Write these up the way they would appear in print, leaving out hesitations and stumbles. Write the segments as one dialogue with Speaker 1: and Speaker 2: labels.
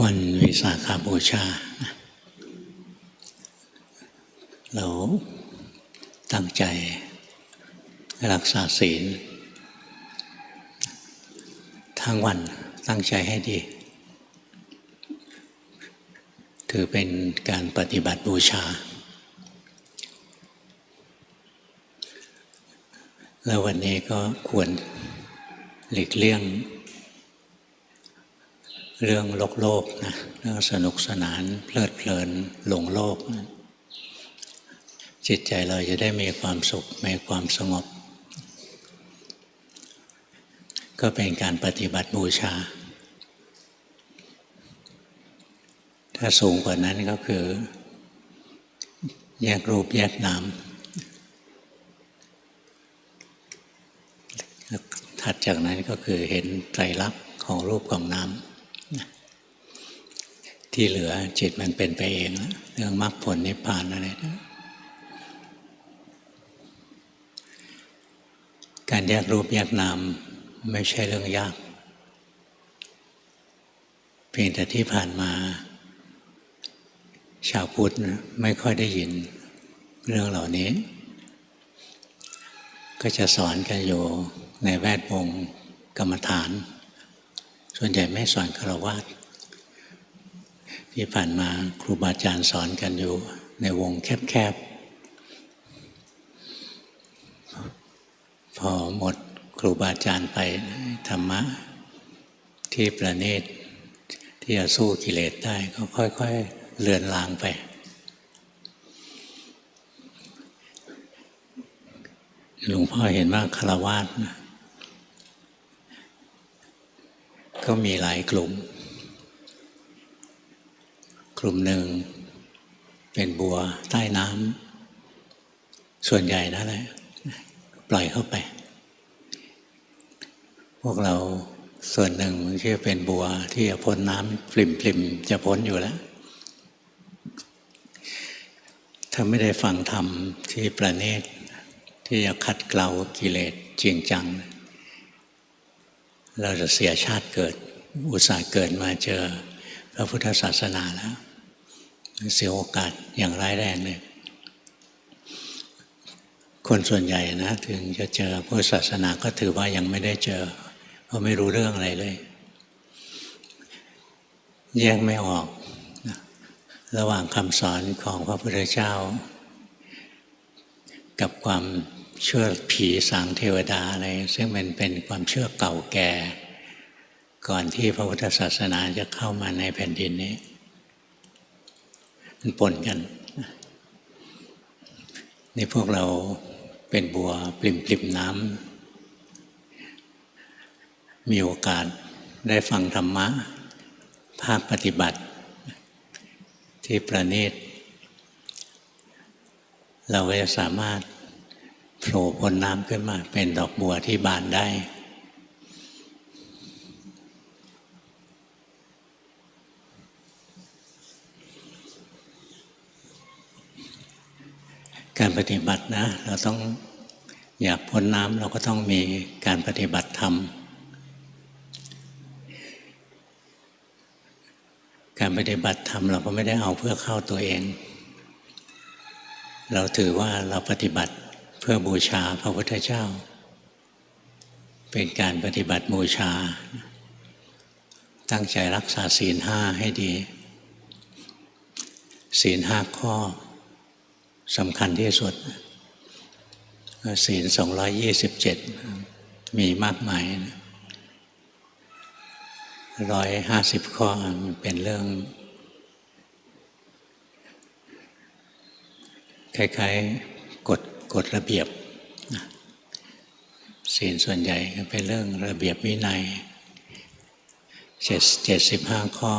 Speaker 1: วันวิสาขบูชาเราตั้งใจรักษาศีลทั้งวันตั้งใจให้ดีถือเป็นการปฏิบัติบูชาแล้ววันนี้ก็ควรหลีกเลี่ยงเรื่องโลกนะเรื่องสนุกสนานเพลิดเพลินหลงโลกนะจิตใจเราจะได้มีความสุขมีความสงบก็เป็นการปฏิบัติบูชาถ้าสูงกว่านั้นก็คือแยกรูปแยกนามถัดจากนั้นก็คือเห็นไตรลักษณ์ของรูปของนามที่เหลือจิตมันเป็นไปเองเรื่องมรรคผลนิพพานอะไรนะการแยกรูปแยกนามไม่ใช่เรื่องยากเพียงแต่ที่ผ่านมาชาวพุทธไม่ค่อยได้ยินเรื่องเหล่านี้ก็จะสอนกันอยู่ในแวดวงกรรมฐานส่วนใหญ่ไม่สอนฆราวาสที่ผ่านมาครูบาอาจารย์สอนกันอยู่ในวงแคบๆพอหมดครูบาอาจารย์ไปธรรมะที่ประณีตที่จะสู้กิเลสได้ก็ค่อยๆเลือนลางไปหลวงพ่อเห็นว่าฆราวาสก็มีหลายกลุ่มหนึ่งเป็นบัวใต้น้ำส่วนใหญ่นั่นแหละปล่อยเข้าไปพวกเราส่วนหนึ่งที่เป็นบัวที่จะพ้นน้ำปริ่มๆจะพ้นอยู่แล้วถ้าไม่ได้ฟังธรรมที่ประณีตที่จะขัดเกลากิเลสจริงจังเราจะเสียชาติเกิดอุตส่าห์เกิดมาเจอพระพุทธศาสนาแล้วเสียโอกาสอย่างร้ายแรงเลยคนส่วนใหญ่นะถึงจะเจอพุทธศาสนาก็ถือว่ายังไม่ได้เจอเพราะไม่รู้เรื่องอะไรเลยแยกไม่ออกระหว่างคำสอนของพระพุทธเจ้ากับความเชื่อผีสางเทวดาอะไรซึ่งมันเป็นความเชื่อเก่าแก่ก่อนที่พระพุทธศาสนาจะเข้ามาในแผ่นดินนี้มันปนกันนี่พวกเราเป็นบัวปริ่มน้ำมีโอกาสได้ฟังธรรมะภาคปฏิบัติที่ประณีตเราก็จะสามารถโผล่พ้นน้ำขึ้นมาเป็นดอกบัวที่บานได้การปฏิบัตินะเราต้องอยากพ้นน้ำเราก็ต้องมีการปฏิบัติธรรมการปฏิบัติธรรมเราก็ไม่ได้เอาเพื่อเข้าตัวเองเราถือว่าเราปฏิบัติเพื่อบูชาพระพุทธเจ้าเป็นการปฏิบัติบูชาตั้งใจรักษาศีลห้าให้ดีศีลห้าข้อสำคัญที่สุดศีล227มีมากมาย150ข้อมันเป็นเรื่องคล้ายๆกฎระเบียบศีลส่วนใหญ่ก็เป็นเรื่องระเบียบวินัย75ข้อ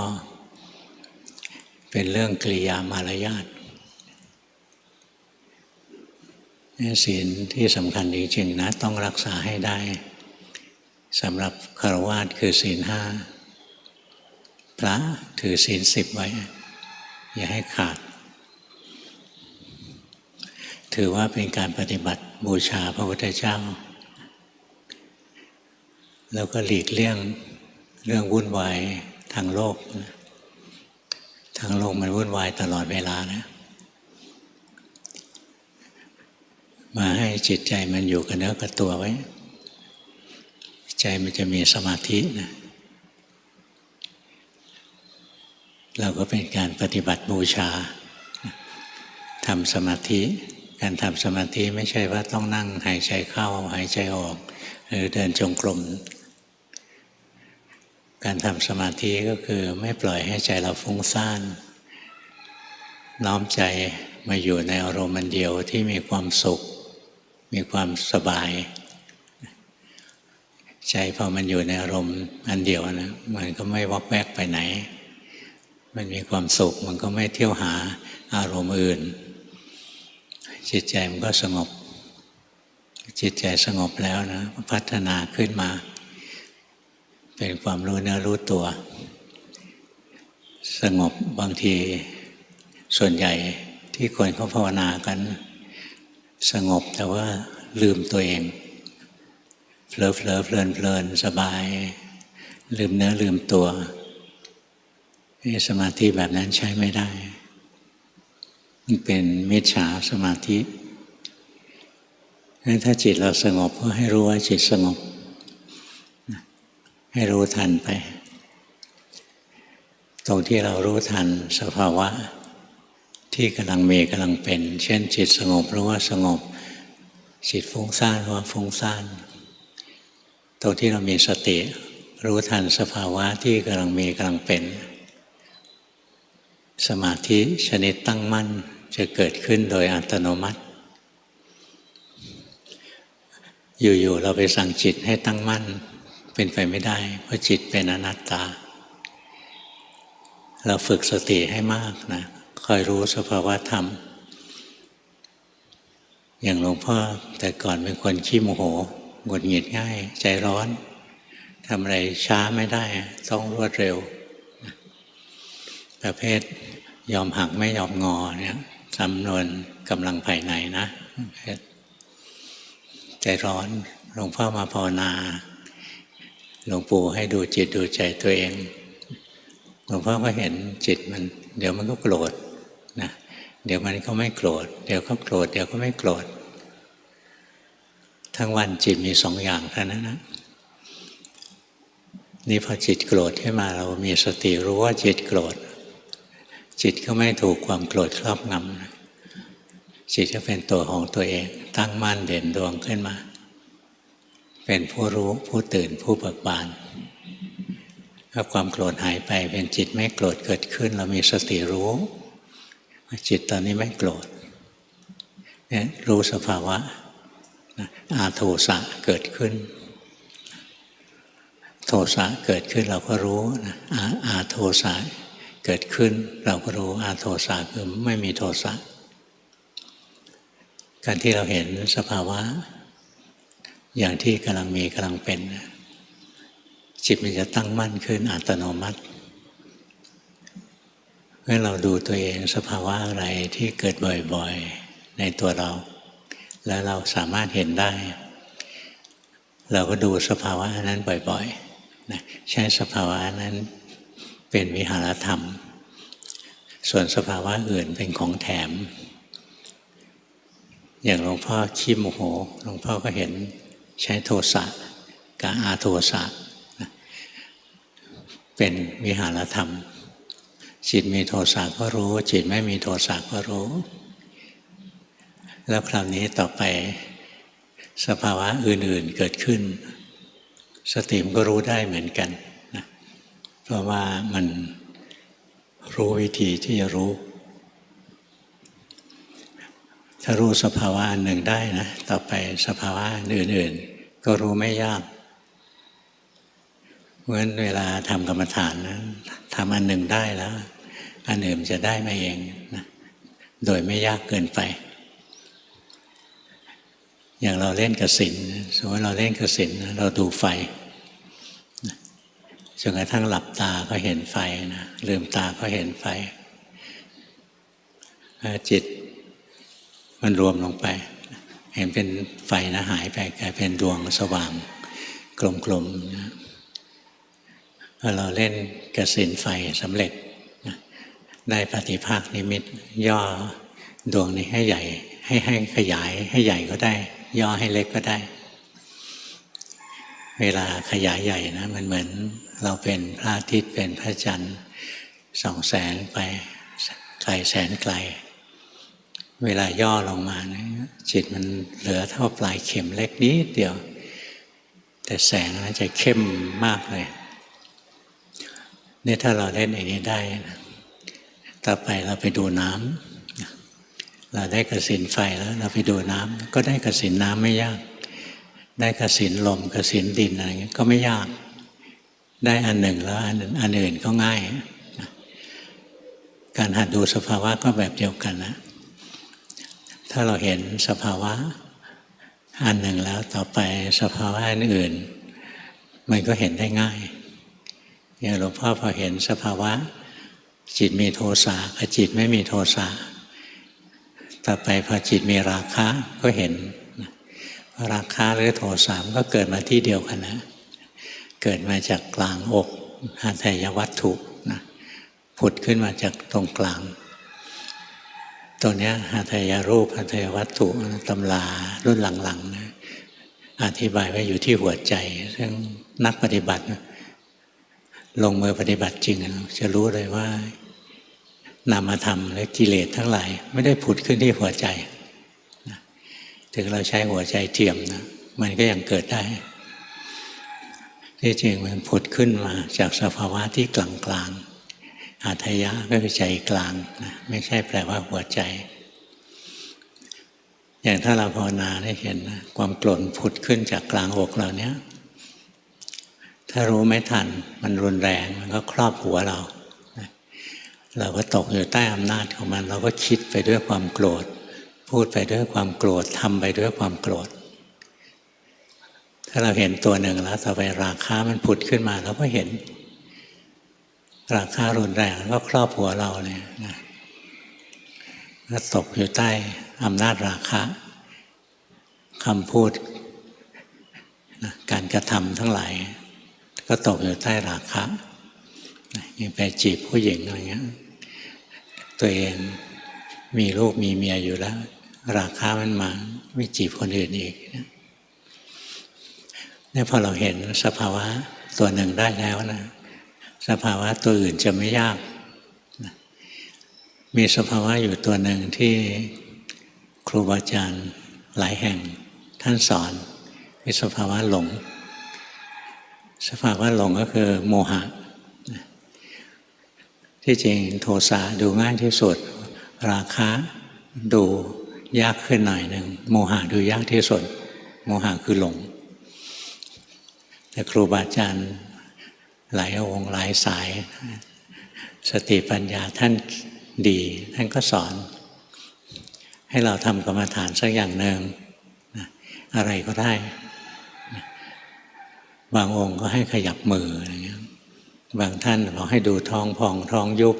Speaker 1: เป็นเรื่องกริยามารยาทศีลที่สำคัญจริงๆนะต้องรักษาให้ได้สำหรับฆราวาสคือศีลห้าพระถือศีล10ไว้อย่าให้ขาดถือว่าเป็นการปฏิบัติบูชาพระพุทธเจ้าแล้วก็หลีกเลี่ยงเรื่องวุ่นวายทางโลก ทั้งโลกมันวุ่นวายตลอดเวลานะมาให้จิตใจมันอยู่กับเนื้อกับตัวไว้ใจมันจะมีสมาธินะเราก็เป็นการปฏิบัติบูชาทำสมาธิการทำสมาธิไม่ใช่ว่าต้องนั่งหายใจเข้าหายใจออกหรือเดินจงกรมการทำสมาธิก็คือไม่ปล่อยให้ใจเราฟุ้งซ่านน้อมใจมาอยู่ในอารมณ์อันเดียวที่มีความสุขมีความสบายใจพอมันอยู่ในอารมณ์อันเดียวนะมันก็ไม่วอกแวกไปไหนมันมีความสุขมันก็ไม่เที่ยวหาอารมณ์อื่นจิตใจมันก็สงบจิตใจสงบแล้วนะพัฒนาขึ้นมาเป็นความรู้เนื้อรู้ตัวสงบบางทีส่วนใหญ่ที่คนเขาภาวนากันสงบแต่ว่าลืมตัวเองเผลอเพลินสบายลืมเนื้อลืมตัวสมาธิแบบนั้นใช้ไม่ได้มันเป็นมิจฉาสมาธิงั้นถ้าจิตเราสงบก็ให้รู้ว่าจิตสงบให้รู้ทันไปตรงที่เรารู้ทันสภาวะที่กำลังมีกำลังเป็นเช่นจิตสงบรู้ว่าสงบจิตฟุ้งซ่านรู้ว่าฟุ้งซ่านตรงที่เรามีสติรู้ทันสภาวะที่กำลังมีกำลังเป็นสมาธิชนิดตั้งมั่นจะเกิดขึ้นโดยอัตโนมัติอยู่ๆเราไปสั่งจิตให้ตั้งมั่นเป็นไปไม่ได้เพราะจิตเป็นอนัตตาเราฝึกสติให้มากนะคอยรู้สภาวะธรรมอย่างหลวงพ่อแต่ก่อนเป็นคนขี้โมโหหงุดหงิดง่ายใจร้อนทำอะไรช้าไม่ได้ต้องรวดเร็วประเภทยอมหักไม่ยอมงอเนี่ยจำนวนกำลังภายในนะใจร้อนหลวงพ่อมาภาวนาหลวงปู่ให้ดูจิตดูใจตัวเองหลวงพ่อก็เห็นจิตมันเดี๋ยวมันก็โกรธนะเดี๋ยวมันก็ไม่โกรธเดี๋ยวก็โกรธเดี๋ยวก็ไม่โกรธทั้งวันจิตมีสองอย่างเท่านั้นนะนี่พอจิตโกรธขึ้นมาเรามีสติรู้ว่าจิตโกรธจิตก็ไม่ถูกความโกรธครอบงำจิตก็เป็นตัวของตัวเองตั้งมั่นเด่นดวงขึ้นมาเป็นผู้รู้ผู้ตื่นผู้เบิกบานถ้าความโกรธหายไปเป็นจิตไม่โกรธเกิดขึ้นเรามีสติรู้ว่าจิตตอนนี้ไม่โกรธเนี่ยรู้สภาวะอาโทสะเกิดขึ้นโทสะเกิดขึ้นเราก็รู้นะอาโทสะเกิดขึ้นเราก็รู้อาโทสะคือไม่มีโทสะการที่เราเห็นสภาวะอย่างที่กำลังมีกำลังเป็นจิตมันจะตั้งมั่นขึ้นอัตโนมัติเมื่อเราดูตัวเองสภาวะอะไรที่เกิดบ่อยๆในตัวเราแล้วเราสามารถเห็นได้เราก็ดูสภาวะนั้นบ่อยๆนะใช้สภาวะนั้นเป็นวิหารธรรมส่วนสภาวะอื่นเป็นของแถมอย่างหลวงพ่อขี้โมโหหลวงพ่อก็เห็นใช้โทสะกับอาโทสะเป็นวิหารธรรมจิตมีโทสะก็รู้จิตไม่มีโทสะก็รู้แล้วคราวนี้ต่อไปสภาวะอื่นๆเกิดขึ้นสติมันก็รู้ได้เหมือนกันนะเพราะว่ามันรู้วิธีที่จะรู้ถ้ารู้สภาวะอันหนึ่งได้นะต่อไปสภาวะอื่นๆก็รู้ไม่ยากเพราะฉะนั้นเวลาทำกรรมฐานนะทำอันหนึ่งได้แล้วอันอื่นจะได้มาเองนะโดยไม่ยากเกินไปอย่างเราเล่นกสิณสมมติเราเล่นกสิณเราดูไฟจนกระทั่งหลับตาก็เห็นไฟนะลืมตาก็เห็นไฟจิตมันรวมลงไปเห็นเป็นไฟนะหายไปกลายเป็นดวงสว่างกลมๆนะพอเราเล่นกสิณไฟสำเร็จนะ ได้ปฏิภาคนิมิตย่อดวงนี้ให้ใหญ่ให้ขยายให้ใหญ่ก็ได้ย่อให้เล็กก็ได้เวลาขยายใหญ่นะมันเหมือนเราเป็นพระอาทิตย์เป็นพระจันทร์ส่องแสงไปไกลแสนไกลเวลาย่อลงมานะจิตมันเหลือเท่าปลายเข็มเล็กนิดเดียวแต่แสงนั้นจะเข้มมากเลยนี่ถ้าเราเล่นอย่างนี้ได้นะต่อไปเราไปดูน้ำเราได้กสิณไฟแล้วเราไปดูน้ำก็ได้กสิณน้ำไม่ยากได้กสิณลมกสิณดินอะไรเงี้ยก็ไม่ยากได้อันหนึ่งแล้วอันอื่นก็ง่ายการหัดดูสภาวะก็แบบเดียวกันนะถ้าเราเห็นสภาวะอันหนึ่งแล้วต่อไปสภาวะอันอื่นมันก็เห็นได้ง่ายอย่างหลวงพ่อพอเห็นสภาวะจิตมีโทสะกับจิตไม่มีโทสะต่อไปพอจิตมีราคะก็เห็นราคะหรือโทสะก็เกิดมาที่เดียวกันนะเกิดมาจากกลางอกหทัยวัตถุนะผุดขึ้นมาจากตรงกลางตรงนี้หทัยรูปหทัยวัตถุตำรารุ่นหลังๆนะอธิบายไว้อยู่ที่หัวใจซึ่งนักปฏิบัติลงมือปฏิบัติจริงจะรู้เลยว่านามธรรมและกิเลสทั้งหลายไม่ได้ผุดขึ้นที่หัวใจนะถึงเราใช้หัวใจเทียมนะมันก็ยังเกิดได้ที่จริงมันผุดขึ้นมาจากสภาวะที่กลางๆหัตถยะก็คือใจกลางนะไม่ใช่แปลว่าหัวใจอย่างถ้าเราภาวนาได้เห็นนะความโกรธผุดขึ้นจากกลางอกเราเนี้ยถ้ารู้ไม่ทันมันรุนแรงมันก็ครอบหัวเราเราก็ตกอยู่ใต้อำนาจของมันเราก็คิดไปด้วยความโกรธพูดไปด้วยความโกรธทำไปด้วยความโกรธถ้าเราเห็นตัวหนึ่งแล้วต่อไปราคะมันผุดขึ้นมาเราก็เห็นราคะรุนแรงก็ครอบหัวเราเนี่ยนะก็ตกอยู่ใต้อำนาจราคะคำพูดการกระทำทั้งหลายก็ตกอยู่ใต้ราคะยังไปจีบผู้หญิงอะไรเงี้ยตัวเองมีลูกมีเมียอยู่แล้วราคะมันมาไม่จีบคนอื่นอีกเนี่ยพอเราเห็นสภาวะตัวหนึ่งได้แล้วนะสภาวะตัวอื่นจะไม่ยากมีสภาวะอยู่ตัวหนึ่งที่ครูบาอาจารย์หลายแห่งท่านสอนคือสภาวะหลงสภาวะหลงก็คือโมหะที่จริงโทสะดูง่ายที่สุดราคะดูยากขึ้นหน่อยหนึ่งโมหะดูยากที่สุดโมหะคือหลงแต่ครูบาอาจารย์หลายองค์หลายสายสติปัญญาท่านดีท่านก็สอนให้เราทำกรรมฐานสักอย่างหนึ่งอะไรก็ได้บางองค์ก็ให้ขยับมืออะไรเงี้ยบางท่านบอกให้ดูท้องพองท้องยุบ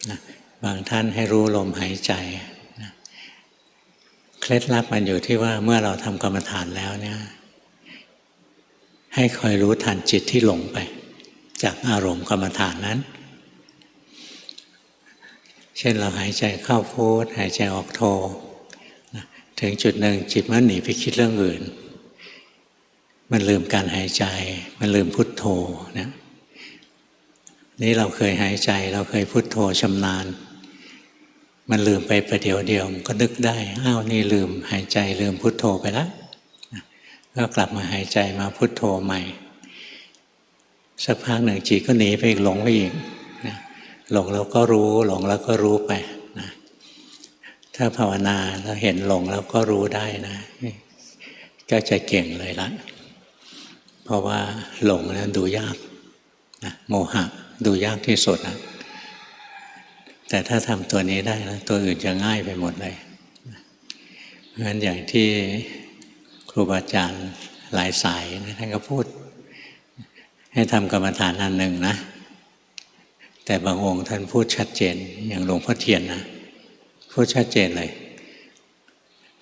Speaker 1: นะบางท่านให้รู้ลมหายใจนะเคล็ดลับมันอยู่ที่ว่าเมื่อเราทำกรรมฐานแล้วเนี่ยให้คอยรู้ทันจิตที่หลงไปจากอารมณ์กรรมฐานนั้นเช่นเราหายใจเข้าพุทหายใจออกโทนะถึงจุดหนึ่งจิตมันหนีไปคิดเรื่องอื่นมันลืมการหายใจมันลืมพุทโธนะนี่เราเคยหายใจเราเคยพุทโธชำนาญมันลืมไปประเดี๋ยวเดียวก็นึกได้อ้าวนี่ลืมหายใจลืมพุทโธไปแล้วก็กลับมาหายใจมาพุทโธใหม่สักพักหนึ่งจิตก็หนีไปหลงไปอีกนะหลงแล้วก็รู้หลงแล้วก็รู้ไปนะถ้าภาวนาแล้วเห็นหลงแล้วก็รู้ได้นะก็จะเก่งเลยละเพราะว่าหลงนั้นดูยากนะโมหะดูยากที่สุดนะแต่ถ้าทำตัวนี้ได้แล้วตัวอื่นจะง่ายไปหมดเลยเพราะฉะนั้นอย่างที่ครูบาอาจารย์หลายสายนะท่านก็พูดให้ทำกรรมฐานอันหนึ่งนะแต่บางองค์ท่านพูดชัดเจนอย่างหลวงพ่อเทียนนะพูดชัดเจนเลย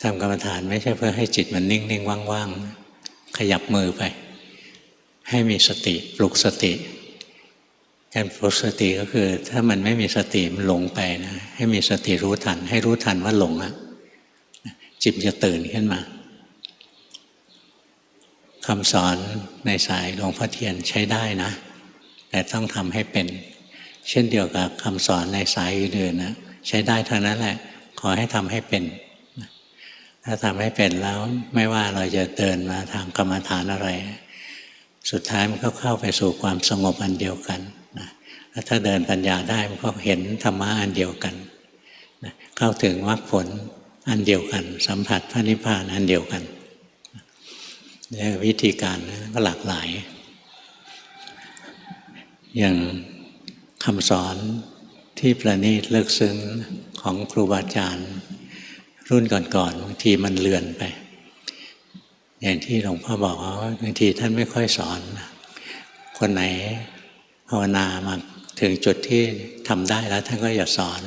Speaker 1: ทำกรรมฐานไม่ใช่เพื่อให้จิตมันนิ่งๆว่างๆขยับมือไปให้มีสติปลุกสติ การฝึกสติก็คือถ้ามันไม่มีสติมันหลงไปนะให้มีสติรู้ทันให้รู้ทันว่าหลงอะจิตจะตื่นขึ้นมาคำสอนในสายหลวงพ่อเทียนใช้ได้นะแต่ต้องทำให้เป็นเช่นเดียวกับคำสอนในสายอื่นๆนะใช้ได้เท่านั้นแหละขอให้ทำให้เป็นถ้าทำให้เป็นแล้วไม่ว่าเราจะเดินมาทางกรรมฐานอะไรสุดท้ายมันก็เข้าไปสู่ความสงบอันเดียวกันนะถ้าเดินปัญญาได้มันก็เห็นธรรมะอันเดียวกันนะเข้าถึงมรรคผลอันเดียวกันสัมผัสพระนิพพานอันเดียวกันวิธีการก็หลากหลายอย่างคำสอนที่ประณีตลึกซึ้งของครูบาอาจารย์รุ่นก่อนๆบางทีมันเลือนไปอย่างที่หลวงพ่อบอกว่าบางทีท่านไม่ค่อยสอนคนไหนภาวนามาถึงจุดที่ทำได้แล้วท่านก็อย่าสอน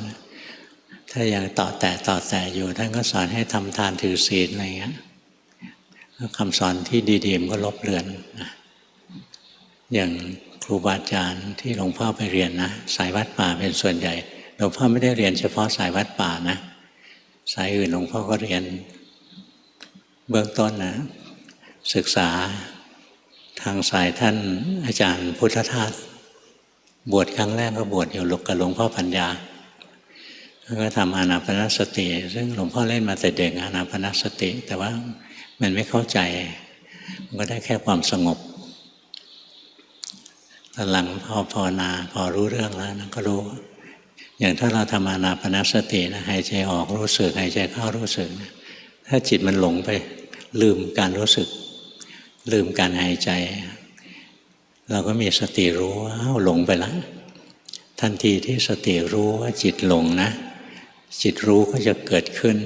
Speaker 1: ถ้ายังต่อแต่อยู่ท่านก็สอนให้ทำทานถือศีลอะไรเงี้ยคำสอนที่ดีๆมันก็ลบเลือนนะอย่างครูบาอาจารย์ที่หลวงพ่อไปเรียนนะสายวัดป่าเป็นส่วนใหญ่หลวงพ่อไม่ได้เรียนเฉพาะสายวัดป่านะสายอื่นหลวงพ่อก็เรียนเบื้องต้นนะศึกษาทางสายท่านอาจารย์พุทธทาสบวชครั้งแรกก็บวชอยู่กับหลวงพ่อปัญญาก็ทำอานาปานสติซึ่งหลวงพ่อเล่นมาแต่เด็กอานาปานสติแต่ว่ามันไม่เข้าใจมันก็ได้แค่ความสงบตอนหลังพอภาวนาพอรู้เรื่องแล้วนะก็รู้อย่างถ้าเราทำอานาปานสตินะหายใจออกรู้สึกหายใจเข้ารู้สึกนะถ้าจิตมันหลงไปลืมการรู้สึกลืมการหายใจเราก็มีสติรู้ว่าหลงไปแล้วทันทีที่สติรู้ว่าจิตหลงนะจิตรู้ก็จะเกิดขึ้น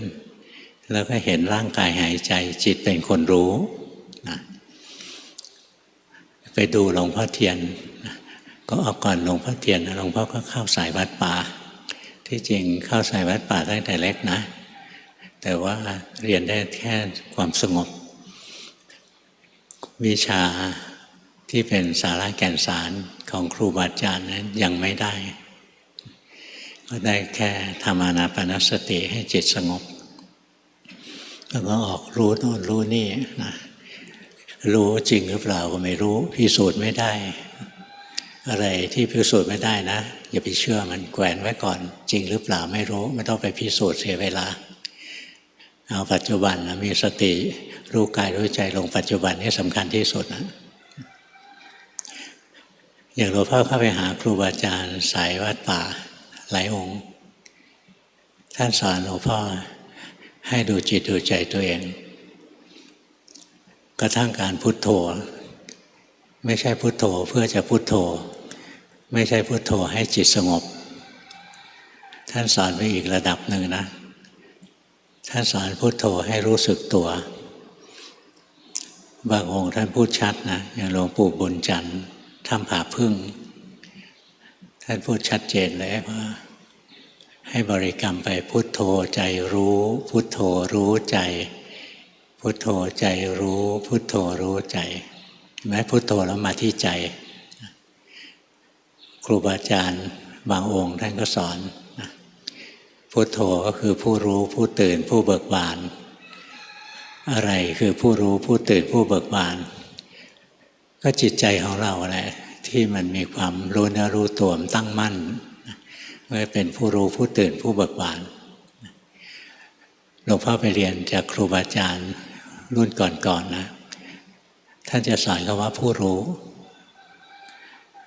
Speaker 1: แล้วก็เห็นร่างกายหายใจจิตเป็นคนรู้นะไปดูหลวงพ่อเทียนก็เอาก่อนหลวงพ่อเทียนหลวงพ่อก็เข้าสายวัดป่าที่จริงเข้าสายวัดป่าตั้งแต่เล็กนะแต่ว่าเรียนได้แค่ความสงบวิชาที่เป็นสาระแก่นสารของครูบาอาจารย์นั้นยังไม่ได้ก็ได้แค่ทำอานาปานสติให้จิตสงบแล้วก็ออกรู้โน่นรู้นี่นะรู้จริงหรือเปล่าก็ไม่รู้พิสูจน์ไม่ได้อะไรที่พิสูจน์ไม่ได้นะอย่าไปเชื่อมันแขวนไว้ก่อนจริงหรือเปล่าไม่รู้ไม่ต้องไปพิสูจน์เสียเวลาเอาปัจจุบันนะมีสติรู้กายรู้ใจลงปัจจุบันนี่สำคัญที่สุดนะอย่างหลวงพ่อเข้าไปหาครูบาอาจารย์สายวัดป่าหลายองค์ท่านสอนหลวงพ่อให้ดูจิตดูใจตัวเองกระทั่งการพุทโธไม่ใช่พุทโธเพื่อจะพุทโธไม่ใช่พุทโธให้จิตสงบท่านสอนไปอีกระดับหนึ่งนะท่านสอนพุทโธให้รู้สึกตัวบางองค์ท่านพูดชัดนะอย่างหลวงปู่บุญจันทร์ถ้ำผาพึ่งท่านพูดชัดเจนเลยว่าให้บริกรรมไปพุทโธใจรู้พุทโธรู้ใจพุทโธใจรู้พุทโธรู้ใจแม้พุทโธแล้วมาที่ใจครูบาอาจารย์บางองค์ท่านก็สอนพุทโธก็คือผู้รู้ผู้ตื่นผู้เบิกบานอะไรคือผู้รู้ผู้ตื่นผู้เบิกบานก็จิตใจของเราแหละที่มันมีความรู้เนื้อรู้ตัวตั้งมั่นเมื่อเป็นผู้รู้ผู้ตื่นผู้เบิกบานหลวงพ่อไปเรียนจากครูบาอาจารย์รุ่นก่อนนะท่านจะสอนคำว่าผู้รู้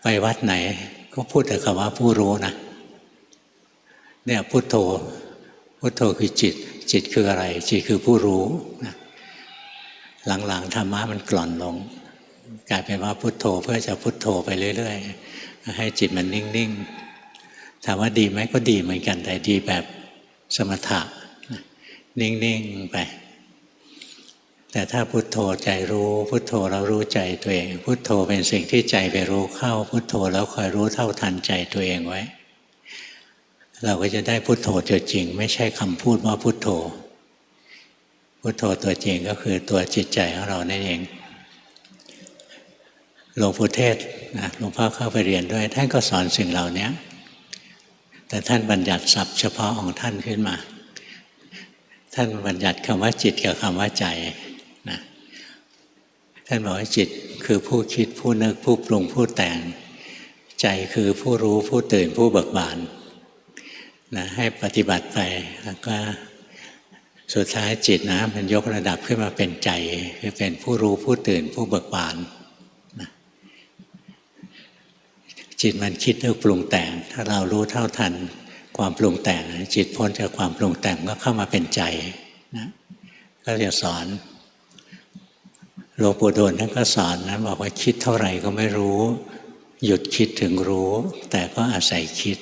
Speaker 1: ไปวัดไหนก็พูดแต่คำว่าผู้รู้นะเนี่ยพุทโธพุทโธคือจิตจิตคืออะไรจิตคือผู้รู้นะหลังๆธรรมะมันกล่อนลงกลายเป็นว่าพุทโธเพื่อจะพุทโธไปเรื่อยๆให้จิตมันนิ่งๆถามว่าดีไหมก็ดีเหมือนกันแต่ดีแบบสมถะนิ่งๆไปแต่ถ้าพุทโธใจรู้พุทโธแล้วรู้ใจตัวเองพุทโธเป็นสิ่งที่ใจไปรู้เข้าพุทโธแล้วคอยรู้เท่าทันใจตัวเองไว้เราก็จะได้พุทโธตัวจริงไม่ใช่คำพูดว่าพุทโธพุทโธตัวจริงก็คือตัวจิตใจของเรานั่นเอง หลวงปู่เทศนะหลวงพ่อเข้าไปเรียนด้วยท่านก็สอนสิ่งเหล่านี้แต่ท่านบัญญัติศัพท์เฉพาะของท่านขึ้นมาท่านบัญญัติคำว่าจิตกับคำว่าใจนะท่านบอกว่าจิตคือผู้คิดผู้นึกผู้ปรุงผู้แต่งใจคือผู้รู้ผู้ตื่นผู้เบิกบานนะให้ปฏิบัติไปแล้วก็สุดท้ายจิตนะมันยกระดับขึ้นมาเป็นใจคือเป็นผู้รู้ผู้ตื่นผู้เบิกบานนะจิตมันคิดนึกปรุงแต่งถ้าเรารู้เท่าทันความปรุงแต่งจิตพ้นจากความปรุงแต่งก็เข้ามาเป็นใจนะก็จะสอนหลวงปู่ดูลย์ท่านก็สอนนะบอกว่าคิดเท่าไหร่ก็ไม่รู้หยุดคิดถึงรู้แต่ก็อาศัยคิด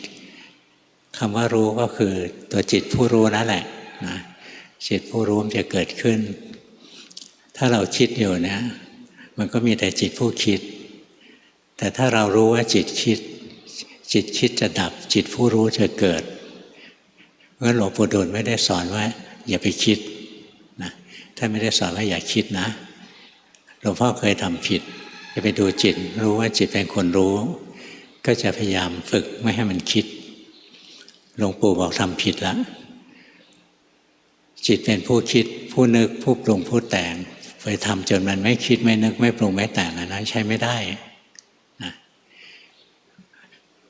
Speaker 1: คำว่ารู้ก็คือตัวจิตผู้รู้นั่นแหละนะจิตผู้รู้มันจะเกิดขึ้นถ้าเราคิดอยู่เนี่ยมันก็มีแต่จิตผู้คิดแต่ถ้าเรารู้ว่าจิตคิดจิตคิดจะดับจิตผู้รู้จะเกิดเพราะหลวงปู่ดูลย์ไม่ได้สอนว่าอย่าไปคิดนะท่านไม่ได้สอนว่าอย่าคิดนะหลวงพ่อเคยทำผิดจะไปดูจิตรู้ว่าจิตเป็นคนรู้ก็จะพยายามฝึกไม่ให้มันคิดหลวงปู่บอกทำผิดแล้วจิตเป็นผู้คิดผู้นึกผู้ปรุงผู้แต่งไปทำจนมันไม่คิดไม่นึกไม่ปรุงไม่แต่งอันนั้นใช้ไม่ได้นะ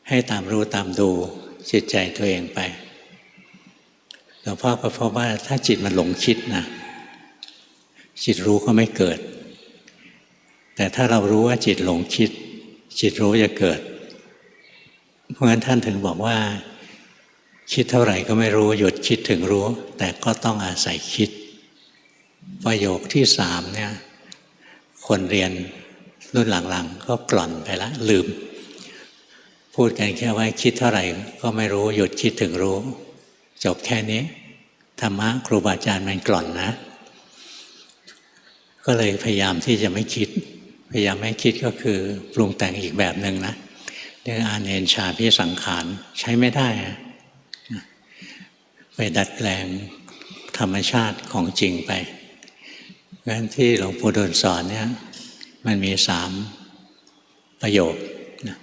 Speaker 1: ให้ตามรู้ตามดูจิตใจตัวเองไปหลวงพ่อก็พบว่าถ้าจิตมันหลงคิดนะจิตรู้ก็ไม่เกิดแต่ถ้าเรารู้ว่าจิตหลงคิดจิตรู้จะเกิดเพราะฉะนั้นท่านถึงบอกว่าคิดเท่าไหร่ก็ไม่รู้หยุดคิดถึงรู้แต่ก็ต้องอาศัยคิดประโยคที่3เนี่ยคนเรียนรุ่นหลังๆก็กล่อนไปละลืมพูดกันแค่ว่าคิดเท่าไหร่ก็ไม่รู้หยุดคิดถึงรู้จบแค่นี้ธรรมะครูบาอาจารย์มันกล่อนนะก็เลยพยายามที่จะไม่คิดพยายามไม่คิดก็คือปรุงแต่งอีกแบบหนึ่งนะเรื่องอาเนนชาพิสังขารใช้ไม่ได้ไปดัดแปลงธรรมชาติของจริงไปงั้นที่หลวงปู่ดูลย์สอนเนี่ยมันมี3ประโยคนะ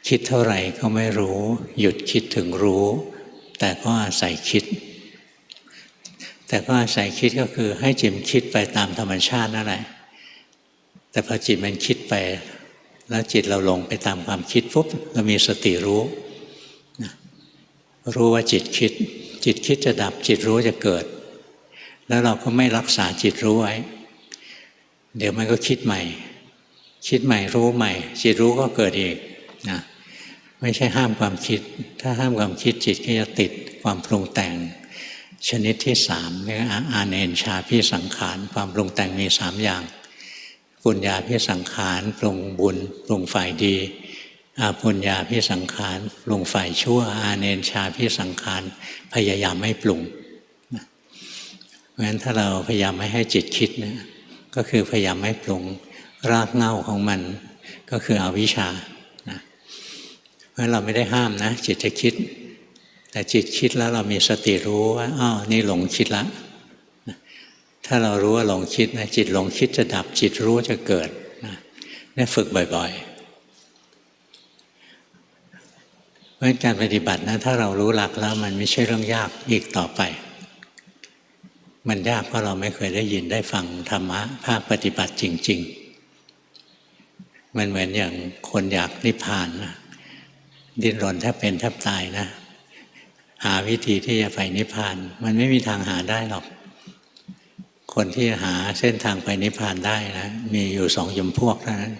Speaker 1: คิดเท่าไหร่ก็ไม่รู้หยุดคิดถึงรู้แต่ก็อาศัยคิดแต่ก็อาศัยคิดก็คือให้จิตคิดไปตามธรรมชาตินั่นแหละแต่พอจิตมันคิดไปแล้วจิตเราลงไปตามความคิดปุ๊บเรามีสติรู้นะรู้ว่าจิตคิดจิตคิดจะดับจิตรู้จะเกิดแล้วเราก็ไม่รักษาจิตรู้ไว้เดี๋ยวมันก็คิดใหม่คิดใหม่รู้ใหม่จิตรู้ก็เกิดอีกนะไม่ใช่ห้ามความคิดถ้าห้ามความคิดจิตก็จะติดความปรุงแต่งชนิดที่3เรียกอาเนนชาพิสังขารความปรุงแต่งมี3อย่างปุญญาพิสังขารปรุงบุญปรุงฝ่ายดีอาปุญญาพิสังขารปรุงฝ่ายชั่วอาเนนชาพิสังขารพยายามไม่ปรุงเพราะฉะนั้นถ้าเราพยายามไม่ให้จิตคิดนะก็คือพยายามไม่ปรุงรากเหง้าของมันก็คืออวิชชานะเพราะเราไม่ได้ห้ามนะจิตจะคิดแต่จิตคิดแล้วเรามีสติรู้ว่าอ้าวนี่หลงคิดละถ้าเรารู้ว่าหลงคิดนะจิตหลงคิดจะดับจิตรู้จะเกิดนะนี่ฝึกบ่อยๆเพราะการปฏิบัตินะถ้าเรารู้หลักแล้วมันไม่ใช่เรื่องยากอีกต่อไปมันยากเพราะเราไม่เคยได้ยินได้ฟังธรรมะภาคปฏิบัติจริงๆมันเหมือนอย่างคนอยากนิพพานนะดิ้นรนแทบเป็นแทบตายนะหาวิธีที่จะไปนิพพานมันไม่มีทางหาได้หรอกคนที่หาเส้นทางไปนิพพานได้นะมีอยู่2 จำพวกเท่านั้น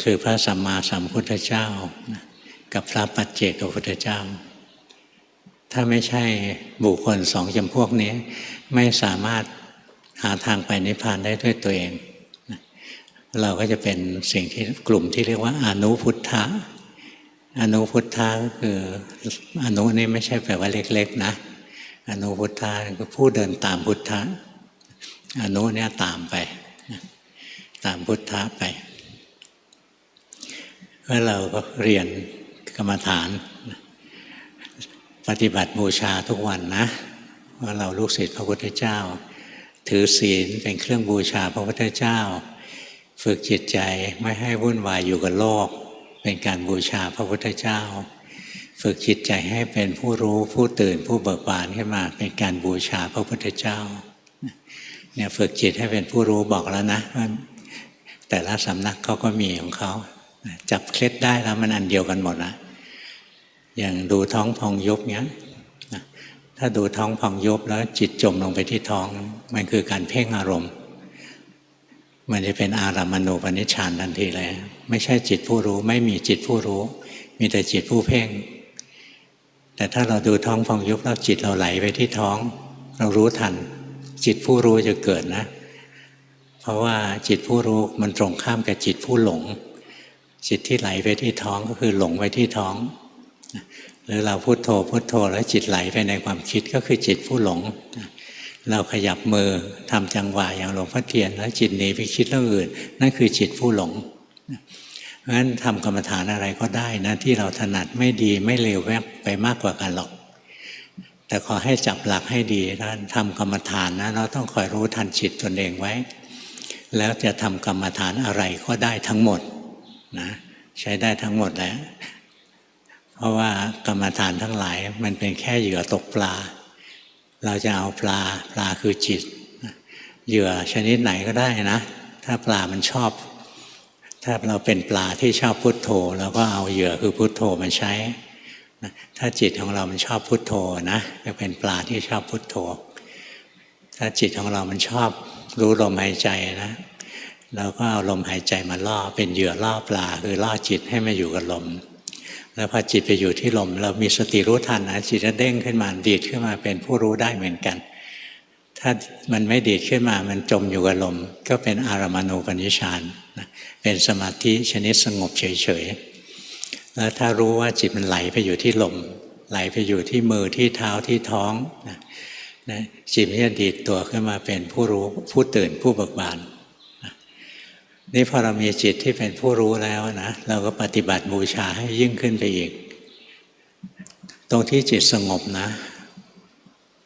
Speaker 1: คือพระสัมมาสัมพุทธเจ้ากับพระปัจเจกพุทธเจ้าถ้าไม่ใช่บุคคล2 จำพวกนี้ไม่สามารถหาทางไปนิพพานได้ด้วยตัวเองเราก็จะเป็นสิ่งที่กลุ่มที่เรียกว่าอนุพุทธะอนุพุทธะก็คืออนุนี่ไม่ใช่แปลว่าเล็กๆนะอนุพุทธะคือผู้เดินตามพุทธะอนุเนี่ยตามไปตามพุทธะไปเมื่อเราก็เรียนกรรมฐานปฏิบัติบูชาทุกวันนะว่าเราลูกศิษย์พระพุทธเจ้าถือศีลเป็นเครื่องบูชาพระพุทธเจ้า ฝึกจิตใจไม่ให้วุ่นวายอยู่กับโลกเป็นการบูชาพระพุทธเจ้าฝึกจิตใจให้เป็นผู้รู้ผู้ตื่นผู้เบิกบานขึ้นมาเป็นการบูชาพระพุทธเจ้าเนี่ยฝึกจิตให้เป็นผู้รู้บอกแล้วนะว่าแต่ละสำนักเขาก็มีของเขาจับเคล็ดได้แล้วมันอันเดียวกันหมดนะอย่างดูท้องพองยุบเนี้ยถ้าดูท้องพองยุบแล้วจิตจมลงไปที่ท้องมันคือการเพ่งอารมณ์มันจะเป็นอารัมมณูปนิชฌานทันทีเลยไม่ใช่จิตผู้รู้ไม่มีจิตผู้รู้มีแต่จิตผู้เพ่งแต่ถ้าเราดูท้องพองยุบแล้วจิตเราไหลไปที่ท้องเรารู้ทันจิตผู้รู้จะเกิดนะเพราะว่าจิตผู้รู้มันตรงข้ามกับจิตผู้หลงจิตที่ไหลไปที่ท้องก็คือหลงไปที่ท้องหรือเราพุทโธพุทโธแล้วจิตไหลไปในความคิดก็คือจิตผู้หลงเราขยับมือทำจังหวะอย่างหลวงพ่อเทียนแล้วจิตหนีไปคิดเรื่องอื่นนั่นคือจิตผู้หลงเพราะฉะนั้นทำกรรมฐานอะไรก็ได้นะที่เราถนัดไม่ดีไม่เลวแวบไปมากกว่ากันหรอกแต่ขอให้จับหลักให้ดีนะทำกรรมฐานนะเราต้องคอยรู้ทันจิตตนเองไว้แล้วจะทำกรรมฐานอะไรก็ได้ทั้งหมดนะใช้ได้ทั้งหมดแล้วเพราะว่ากรรมฐานทั้งหลายมันเป็นแค่เหยื่อตกปลาเราจะเอาปลาคือจิตเหยื่อชนิดไหนก็ได้นะถ้าปลามันชอบถ้าเราเป็นปลาที่ชอบพุทโธเราก็เอาเหยื่อคือพุทโธมาใช้ถ้าจิตของเรามันชอบพุทโธนะจะเป็นปลาที่ชอบพุทโธถ้าจิตของเรามันชอบรู้ลมหายใจนะเราก็เอาลมหายใจมาล่อเป็นเหยื่อล่อปลาคือล่อจิตให้มาอยู่กับลมแล้วพอจิตไปอยู่ที่ลมเรามีสติรู้ทันนะจิตจะเด้งขึ้นมาดีดขึ้นมาเป็นผู้รู้ได้เหมือนกันถ้ามันไม่ดีดขึ้นมามันจมอยู่กับลมก็เป็นอารัมมณูปนิชฌานเป็นสมาธิชนิดสงบเฉยๆแล้วถ้ารู้ว่าจิตมันไหลไปอยู่ที่ลมไหลไปอยู่ที่มือที่เท้าที่ท้องนะจิตมันจะดีดตัวขึ้นมาเป็นผู้รู้ผู้ตื่นผู้เบิกบานนี่พอเรามีจิตที่เป็นผู้รู้แล้วนะเราก็ปฏิบัติบูชาให้ยิ่งขึ้นไปอีกตรงที่จิตสงบนะ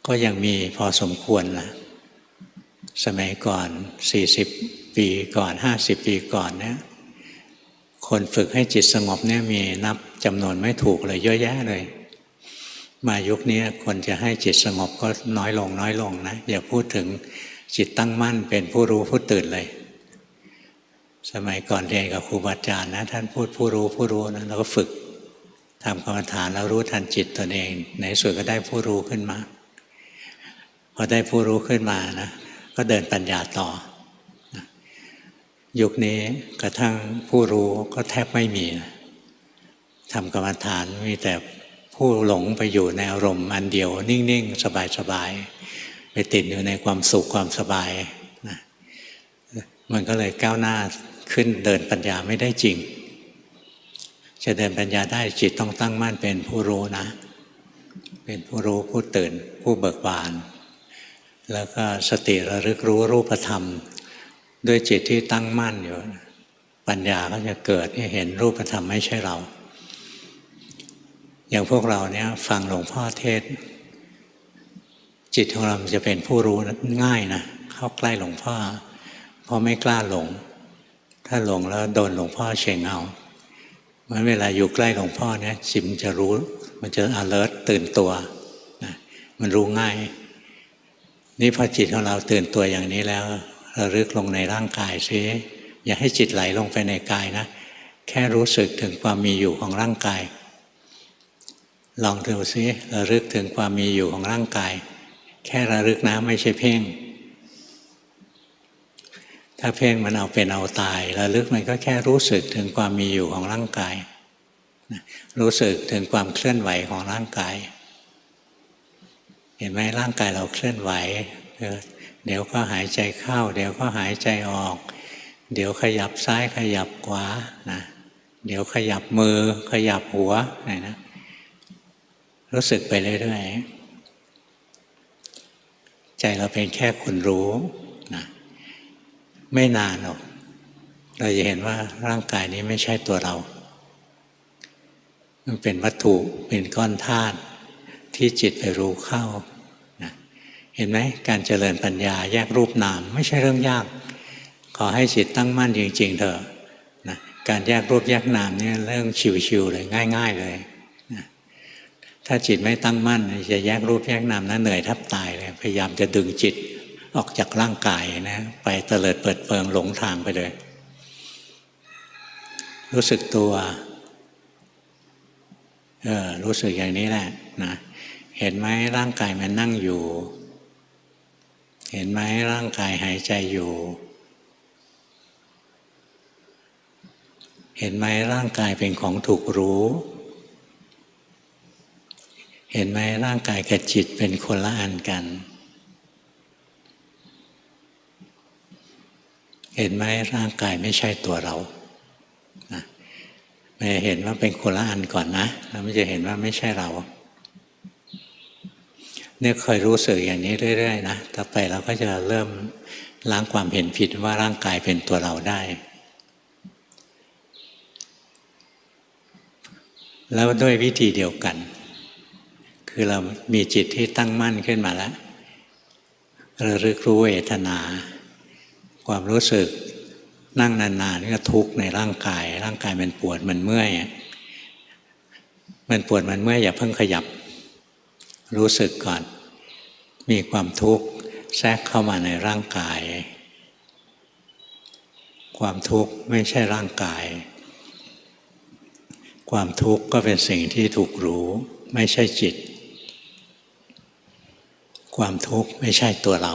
Speaker 1: ก็ยังมีพอสมควรนะสมัยก่อน40 ปีก่อน50 ปีก่อนเนี่ยคนฝึกให้จิตสงบเนี่ยมีนับจำนวนไม่ถูกเลยเยอะแยะเลยมายุคนี้คนจะให้จิตสงบก็น้อยลงนะอย่าพูดถึงจิตตั้งมั่นเป็นผู้รู้ผู้ตื่นเลยสมัยก่อนเรียนกับครูบาอาจารย์นะท่านพูดผู้รู้นะเราก็ฝึกทำกรรมฐานแล้วรู้ทันจิตตนเองในสุดก็ได้ผู้รู้ขึ้นมาพอได้ผู้รู้ขึ้นมานะก็เดินปัญญาต่อยุคนี้กระทั่งผู้รู้ก็แทบไม่มีนะทำกรรมฐานมีแต่ผู้หลงไปอยู่ในอารมณ์อันเดียวนิ่งๆสบายๆไปติดอยู่ในความสุขความสบายนะมันก็เลยก้าวหน้าขึ้นเดินปัญญาไม่ได้จริงจะเดินปัญญาได้จิตต้องตั้งมั่นเป็นผู้รู้นะเป็นผู้รู้ผู้ตื่นผู้เบิกบานแล้วก็สติระลึกรู้รูปธรรมด้วยจิตที่ตั้งมั่นอยู่ปัญญาก็จะเกิดให้เห็นรูปธรรมไม่ใช่เราอย่างพวกเราเนี่ยฟังหลวงพ่อเทศจิตของเราจะเป็นผู้รู้ง่ายนะเข้าใกล้หลวงพ่อเพราะไม่กล้าหลงถ้าหลงแล้วโดนหลวงพ่อเฉ่งเอาเมื่อเวลาอยู่ใกล้หลวงพ่อเนี่ยจิตมันจะรู้มันจะ alert ตื่นตัวนะมันรู้ง่ายนี่พอจิตของเราตื่นตัวอย่างนี้แล้วระลึกลงในร่างกายซิอย่าให้จิตไหลลงไปในกายนะแค่รู้สึกถึงความมีอยู่ของร่างกายลองดูซิระลึกถึงความมีอยู่ของร่างกายแค่ระลึกนะไม่ใช่เพ่งถ้าเพ่งมันเอาเป็นเอาตายระลึกมันก็แค่รู้สึกถึงความมีอยู่ของร่างกายรู้สึกถึงความเคลื่อนไหวของร่างกายเห็นไหมร่างกายเราเคลื่อนไหวเดี๋ยวก็หายใจเข้าเดี๋ยวก็หายใจออกเดี๋ยวขยับซ้ายขยับขวานะเดี๋ยวขยับมือขยับหัวนะรู้สึกไปเรื่อยๆใจเราเป็นแค่คนรู้นะไม่นานหรอกเราจะเห็นว่าร่างกายนี้ไม่ใช่ตัวเรามันเป็นวัตถุเป็นก้อนธาตุที่จิตไปรู้เข้านะเห็นไหมการเจริญปัญญาแยกรูปนามไม่ใช่เรื่องยากข อให้จิตตั้งมั่นจริงๆเถอะนะการแยกรูปแยกนามเนี่ยเรื่องชิวๆเลยง่ายๆเลยนะถ้าจิตไม่ตั้งมั่นจะแยกรูปแยกนามนะเหนื่อยแทบตายเลยพยายามจะดึงจิตออกจากร่างกายนะไปเตลิดเปิดเปิงหลงทางไปเลยรู้สึกตัวรู้สึกอย่างนี้แหละนะเห็นไหมร่างกายมันนั่งอยู่เห็นไหมร่างกายหายใจอยู่เห็นไหมร่างกายเป็นของถูกรู้เห็นไหมร่างกายกับจิตเป็นคนละอันกันเห็นไหมร่างกายไม่ใช่ตัวเรานะไม่เห็นว่าเป็นคนละอันก่อนนะแล้วมันจะเห็นว่าไม่ใช่เราเนี่ยเคยรู้สึกอย่างนี้เรื่อยๆนะต่อไปเราก็จะเริ่มล้างความเห็นผิดว่าร่างกายเป็นตัวเราได้แล้วด้วยวิธีเดียวกันคือเรามีจิตที่ตั้งมั่นขึ้นมาแล้วระลึกรู้เวทนาความรู้สึกนั่งนานๆก็ทุกข์ในร่างกายมันปวดมันเมื่อยมันปวดมันเมื่อยอย่าเพิ่งขยับรู้สึกก่อนมีความทุกข์แทรกเข้ามาในร่างกายความทุกข์ไม่ใช่ร่างกายความทุกข์ก็เป็นสิ่งที่ถูกรู้ไม่ใช่จิตความทุกข์ไม่ใช่ตัวเรา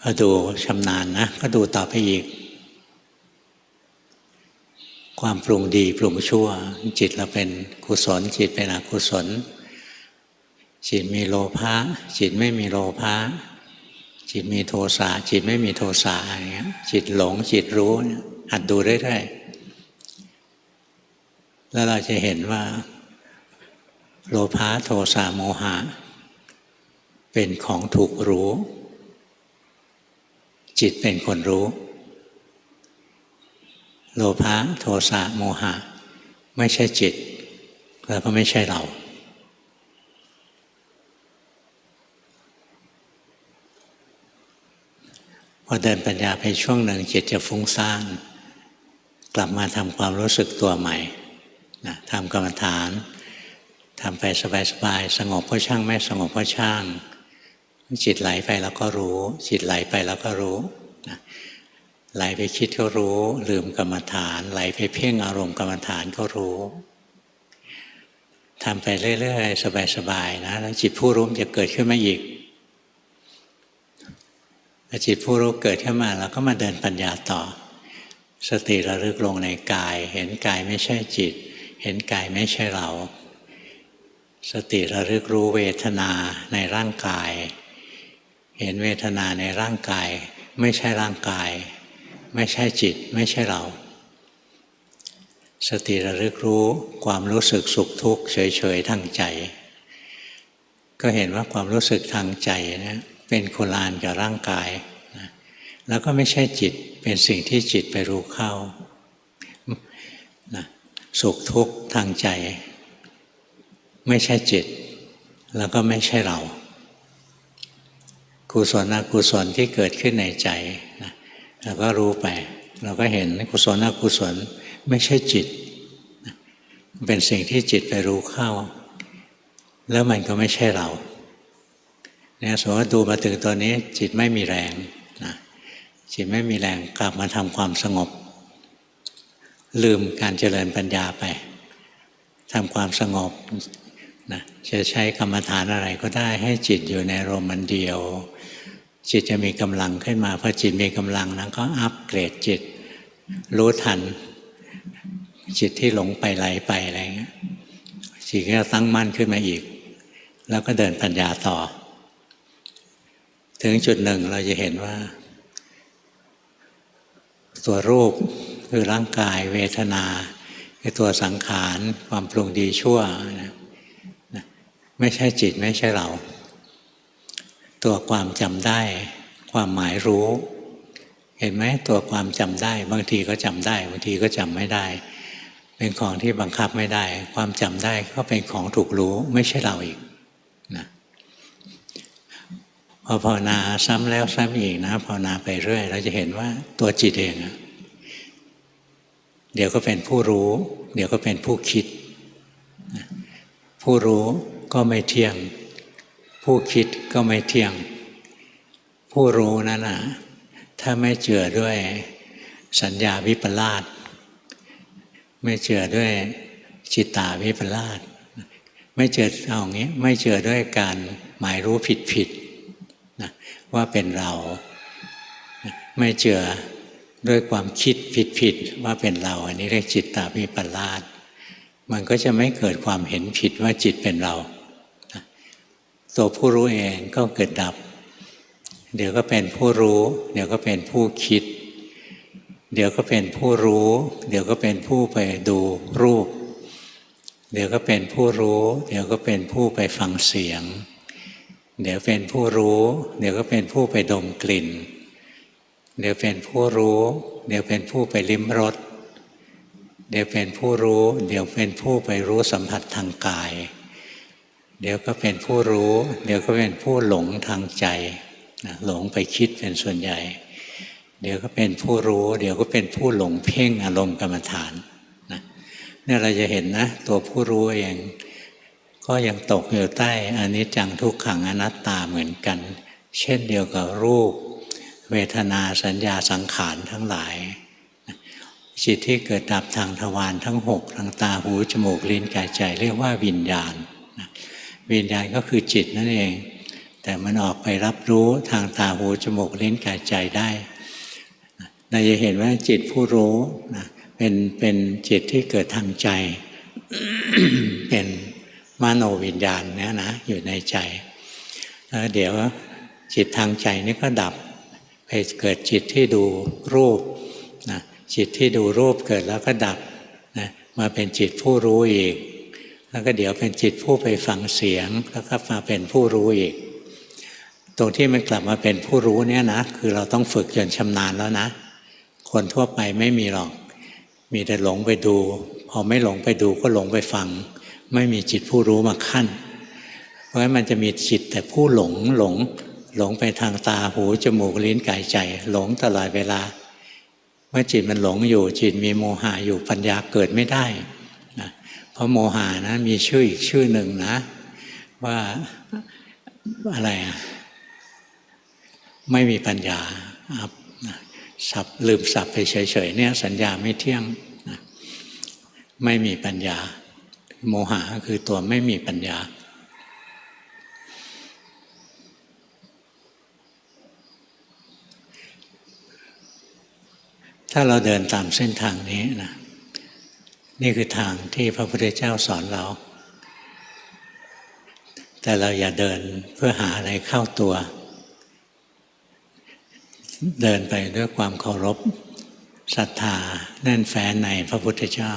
Speaker 1: ก็ดูชำนาญนะก็ดูต่อไปอีกความปรุงดีปรุงชั่วจิตเราเป็นกุศลจิตเป็นอกุศลจิตมีโลภะจิตไม่มีโลภะจิตมีโทสะจิตไม่มีโทสะอย่างเงี้ยจิตหลงจิตรู้หัดดูเรื่อยๆแล้วเราจะเห็นว่าโลภะโทสะโมหะเป็นของถูกรู้จิตเป็นคนรู้โลภะโทสะโมหะไม่ใช่จิตแล้วก็ไม่ใช่เราพอเดินปัญญาไปช่วงหนึ่งจิตจะฟุ้งซ่านกลับมาทำความรู้สึกตัวใหม่นะทำกรรมฐานทำไปสบายๆสงบก็ช่างไม่สงบก็ช่างจิตไหลไปแล้วก็รู้จิตไหลไปแล้วก็รู้นะไหลไปคิดก็รู้ลืมกรรมฐานไหลไปเพ่งอารมณ์กรรมฐานก็รู้ทำไปเรื่อยๆสบายๆนะแล้วจิตผู้รู้จะเกิดขึ้นมาอีกพอจิตผู้รู้เกิดขึ้นมาเราก็มาเดินปัญญาต่อสติระลึกลงในกายเห็นกายไม่ใช่จิตเห็นกายไม่ใช่เราสติระลึกรู้เวทนาในร่างกายเห็นเวทนาในร่างกายไม่ใช่ร่างกายไม่ใช่จิตไม่ใช่เราสติระลึกรู้ความรู้สึกสุขทุกข์เฉยๆทางใจก็เห็นว่าความรู้สึกทางใจนะเป็นคนละอันกับร่างกายนะแล้วก็ไม่ใช่จิตเป็นสิ่งที่จิตไปรู้เข้านะสุขทุกข์ทางใจไม่ใช่จิตแล้วก็ไม่ใช่เรากุศลอกุศลที่เกิดขึ้นในใจนะเราก็รู้ไปเราก็เห็นกุศลอกุศลไม่ใช่จิตนะเป็นสิ่งที่จิตไปรู้เข้าแล้วมันก็ไม่ใช่เราเนี่ยสมมติว่าดูมาถึงตัวนี้จิตไม่มีแรงนะจิตไม่มีแรงกลับมาทำความสงบลืมการเจริญปัญญาไปทำความสงบนะจะใช้กรรมฐานอะไรก็ได้ให้จิตอยู่ในอารมณ์เดียวจิตจะมีกำลังขึ้นมาพอจิตมีกำลังนั้นก็อัปเกรดจิตรู้ทันจิตที่หลงไปไหลไปอะไรเงี้ยจิตก็ตั้งมั่นขึ้นมาอีกแล้วก็เดินปัญญาต่อถึงจุดหนึ่งเราจะเห็นว่าตัวรูปคือร่างกายเวทนาคือตัวสังขารความปรุงดีชั่วนะไม่ใช่จิตไม่ใช่เราตัวความจำได้ความหมายรู้เห็นไหมตัวความจำได้บางทีก็จำได้บางทีก็จำไม่ได้เป็นของที่บังคับไม่ได้ความจำได้ก็เป็นของถูกรู้ไม่ใช่เราอีกนะ พอภาวนาซ้ำแล้วซ้ำอีกนะภาวนาไปเรื่อยเราจะเห็นว่าตัวจิตเองเดี๋ยวก็เป็นผู้รู้เดี๋ยวก็เป็นผู้คิดผู้รู้ก็ไม่เที่ยงผู้คิดก็ไม่เที่ยงผู้รู้นั้นนะถ้าไม่เจือด้วยสัญญาวิปลาสไม่เจือด้วยจิตตาวิปลาสไม่เจือเอาอย่างนี้ไม่เจือด้วยการหมายรู้ผิดนะว่าเป็นเราไม่เจือด้วยความคิดผิดว่าเป็นเราอันนี้เรียกจิตตาวิปลาสมันก็จะไม่เกิดความเห็นผิดว่าจิตเป็นเราตัวผู้รู้เองก็เกิดดับเดี๋ยวก็เป็นผู้รู้เดี๋ยวก็เป็นผู้คิดเดี๋ยวก็เป็นผู้รู้เดี๋ยวก็เป็นผู้ไปดูรูปเดี๋ยวก็เป็นผู้รู้เดี๋ยวก็เป็นผู้ไปฟังเสียงเดี๋ยวเป็นผู้รู้เดี๋ยวก็เป็นผู้ไปดมกลิ่นเดี๋ยวเป็นผู้รู้เดี๋ยวเป็นผู้ไปลิ้มรสเดี๋ยวเป็นผู้รู้เดี๋ยวเป็นผู้ไปรู้สัมผัสทางกายเดี๋ยวก็เป็นผู้รู้เดี๋ยวก็เป็นผู้หลงทางใจหลงไปคิดเป็นส่วนใหญ่เดี๋ยวก็เป็นผู้รู้เดี๋ยวก็เป็นผู้หลงเพ่งอารมณ์กรรมฐานเนี่ยเราจะเห็นนะตัวผู้รู้เองก็ยังตกอยู่ใต้อนิจจังทุกขังอนัตตาเหมือนกันเช่นเดียวกับรูปเวทนาสัญญาสังขารทั้งหลายจิตที่เกิดดับทางทวารทั้ง6ทางตาหูจมูกลิ้นกายใจเรียกว่าวิญญาณวิญญาณก็คือจิตนั่นเองแต่มันออกไปรับรู้ทางตาหูจมูกลิ้นกายใจได้เราจะเห็นว่าจิตผู้รู้เป็นจิตที่เกิดทางใจ เป็นมโนวิญญาณเนี่ยนะอยู่ในใจแล้วเดี๋ยวจิตทางใจนี่ก็ดับไปเกิดจิตที่ดูรูปนะจิตที่ดูรูปเกิดแล้วก็ดับนะมาเป็นจิตผู้รู้อีกแล้วก็เดี๋ยวเป็นจิตผู้ไปฟังเสียงแล้วก็มาเป็นผู้รู้อีกตรงที่มันกลับมาเป็นผู้รู้เนี่ยนะคือเราต้องฝึกจนชำนาญแล้วนะคนทั่วไปไม่มีหรอกมีแต่หลงไปดูพอไม่หลงไปดูก็หลงไปฟังไม่มีจิตผู้รู้มาขั้นเพราะฉะนั้นมันจะมีจิตแต่ผู้หลงไปทางตาหูจมูกลิ้นกายใจหลงตลอดเวลาเมื่อจิตมันหลงอยู่จิตมีโมหะอยู่ปัญญาเกิดไม่ได้นะเพราะโมหะนะมีชื่ออีกชื่อหนึ่งนะว่าอะไรไม่มีปัญญาสับลืมสับไปเฉยๆเนี่ยสัญญาไม่เที่ยงไม่มีปัญญาโมหะก็คือตัวไม่มีปัญญาถ้าเราเดินตามเส้นทางนี้นะนี่คือทางที่พระพุทธเจ้าสอนเราแต่เราอย่าเดินเพื่อหาอะไรเข้าตัวเดินไปด้วยความเคารพศรัทธาแน่นแฟ้นในพระพุทธเจ้า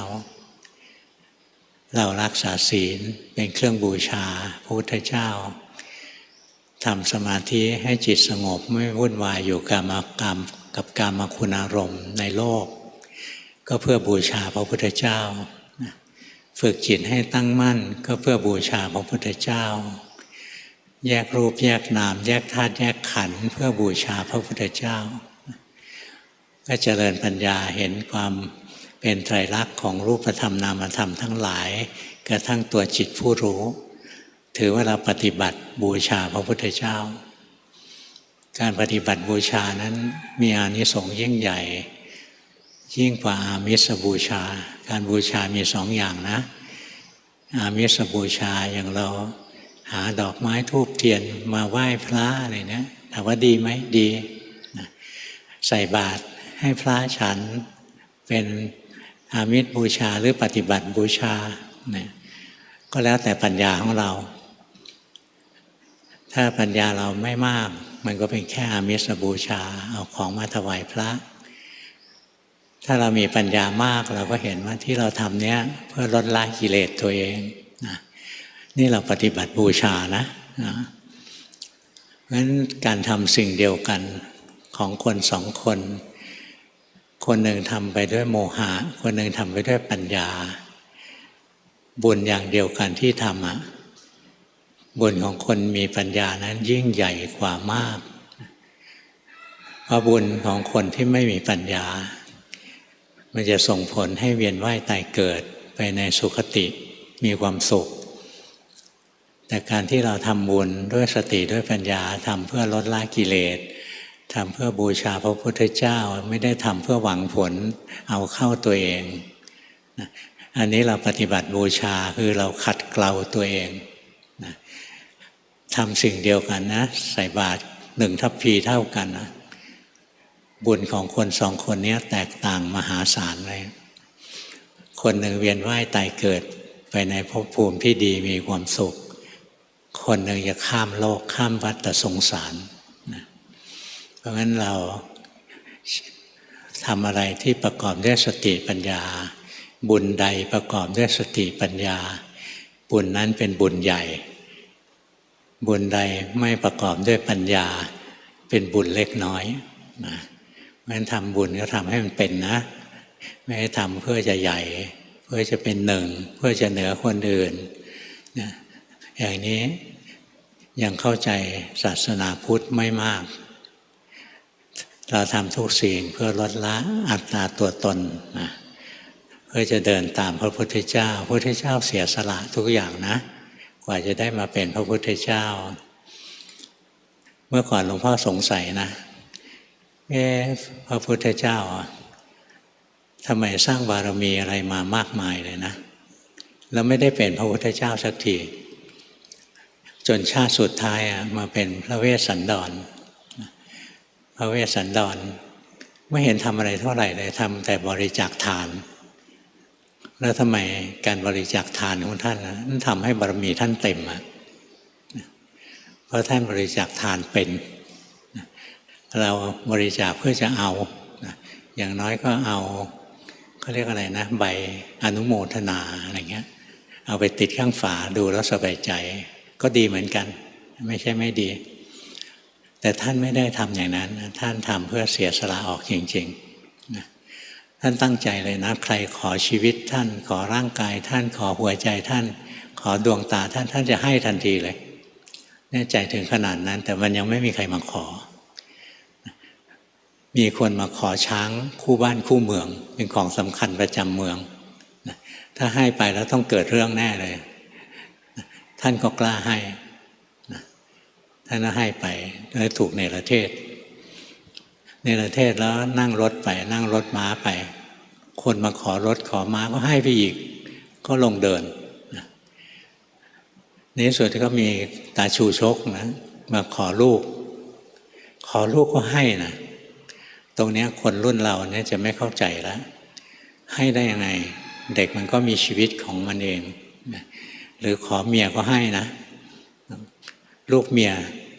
Speaker 1: เรารักษาศีลเป็นเครื่องบูชาพระพุทธเจ้าทำสมาธิให้จิตสงบไม่วุ่นวายอยู่กับกามคุณอารมณ์ในโลกก็เพื่อบูชาพระพุทธเจ้าฝึกจิตให้ตั้งมั่นก็เพื่อบูชาพระพุทธเจ้าแยกรูปแยกนามแยกธาตุแยกขันธ์เพื่อบูชาพระพุทธเจ้าก็เจริญปัญญาเห็นความเป็นไตรลักษณ์ของรูปธรรมนามธรรมทั้งหลายกระทั่งตัวจิตผู้รู้ถือว่าเราปฏิบัติบูชาพระพุทธเจ้าการปฏิบัติบูชานั้นมีอานิสงส์ยิ่งใหญ่ยิ่งกว่าอามิสบูชาการบูชามี2 อย่างนะอามิสบูชาอย่างเราหาดอกไม้ธูปเทียนมาไหว้พระอะไรเนี่ยถามว่าดีไหมดีนะใส่บาตรให้พระฉันเป็นอามิสบูชาหรือปฏิบัติบูชาเนี่ยก็แล้วแต่ปัญญาของเราถ้าปัญญาเราไม่มากมันก็เป็นแค่อามิสบูชาเอาของมาถวายพระถ้าเรามีปัญญามากเราก็เห็นว่าที่เราทำเนี้ยเพื่อลดละกิเลสตัวเองนะนี่เราปฏิบัติบูชานะเพราะฉะนั้นการทำสิ่งเดียวกันของคน2 คนคนหนึ่งทำไปด้วยโมหะคนหนึ่งทำไปด้วยปัญญาบุญอย่างเดียวกันที่ทำ บุญของคนมีปัญญานั้นยิ่งใหญ่กว่ามากเพราะบุญของคนที่ไม่มีปัญญามันจะส่งผลให้เวียนว่ายตายเกิดไปในสุคติมีความสุขแต่การที่เราทำบุญด้วยสติด้วยปัญญาทำเพื่อลดละกิเลสทำเพื่อบูชาพระพุทธเจ้าไม่ได้ทำเพื่อหวังผลเอาเข้าตัวเองอันนี้เราปฏิบัติบูชาคือเราขัดเกลาตัวเองทำสิ่งเดียวกันนะใส่บาตร1 ทัพพีเท่ากันนะบุญของคนสองคนนี้แตกต่างมหาศาลเลยคนหนึ่งเวียนว่ายตายเกิดไปในภพภูมิที่ดีมีความสุขคนหนึ่งจะข้ามโลกข้ามวัฏสงสารนะเพราะงั้นเราทำอะไรที่ประกอบด้วยสติปัญญาบุญใดประกอบด้วยสติปัญญาบุญนั้นเป็นบุญใหญ่บุญใดไม่ประกอบด้วยปัญญาเป็นบุญเล็กน้อยนะเพราะฉะนั้นทำบุญก็ทำให้มันเป็นนะไม่ได้ทำเพื่อจะใหญ่เพื่อจะเป็นหนึ่งเพื่อจะเหนือคนอื่นนะอย่างนี้ยังเข้าใจศาสนาพุทธไม่มากเราทำทุกสิ่งเพื่อลดละอัตตาตัวตนนะเพื่อจะเดินตามพระพุทธเจ้าพระพุทธเจ้าเสียสละทุกอย่างนะกว่าจะได้มาเป็นพระพุทธเจ้าเมื่อก่อนหลวงพ่อสงสัยนะพระพุทธเจ้าทำไมสร้างบารมีอะไรมามากมายเลยนะแล้วไม่ได้เป็นพระพุทธเจ้าสักทีจนชาติสุดท้ายมาเป็นพระเวสสันดรพระเวสสันดรไม่เห็นทำอะไรเท่าไหร่เลยทำแต่บริจาคทานแล้วทำไมการบริจาคทานของท่านนั้นทำให้บารมีท่านเต็มเพราะท่านบริจาคทานเป็นเราบริจาคเพื่อจะเอาอย่างน้อยก็เอาเขาเรียกอะไรนะใบอนุโมทนาอะไรเงี้ยเอาไปติดข้างฝาดูแล้วสบายใจก็ดีเหมือนกันไม่ใช่ไม่ดีแต่ท่านไม่ได้ทำอย่างนั้นท่านทำเพื่อเสียสละออกจริงๆท่านตั้งใจเลยนะใครขอชีวิตท่านขอร่างกายท่านขอหัวใจท่านขอดวงตาท่านจะให้ทันทีเลยแน่ใจถึงขนาดนั้นแต่มันยังไม่มีใครมาขอมีคนมาขอช้างคู่บ้านคู่เมืองเป็นของสำคัญประจำเมืองถ้าให้ไปแล้วต้องเกิดเรื่องแน่เลยท่านก็กล้าให้ท่านก็ให้ไปแล้วถูกเนรเทศแล้วนั่งรถไปนั่งรถม้าไปคนมาขอรถขอม้าก็ให้ไปอีกก็ลงเดินในที่สุดก็มีตาชูชกนะมาขอลูกก็ให้นะตรงนี้คนรุ่นเราเนี่ยจะไม่เข้าใจแล้วให้ได้ยังไงเด็กมันก็มีชีวิตของมันเองหรือขอเมียก็ให้นะลูกเมีย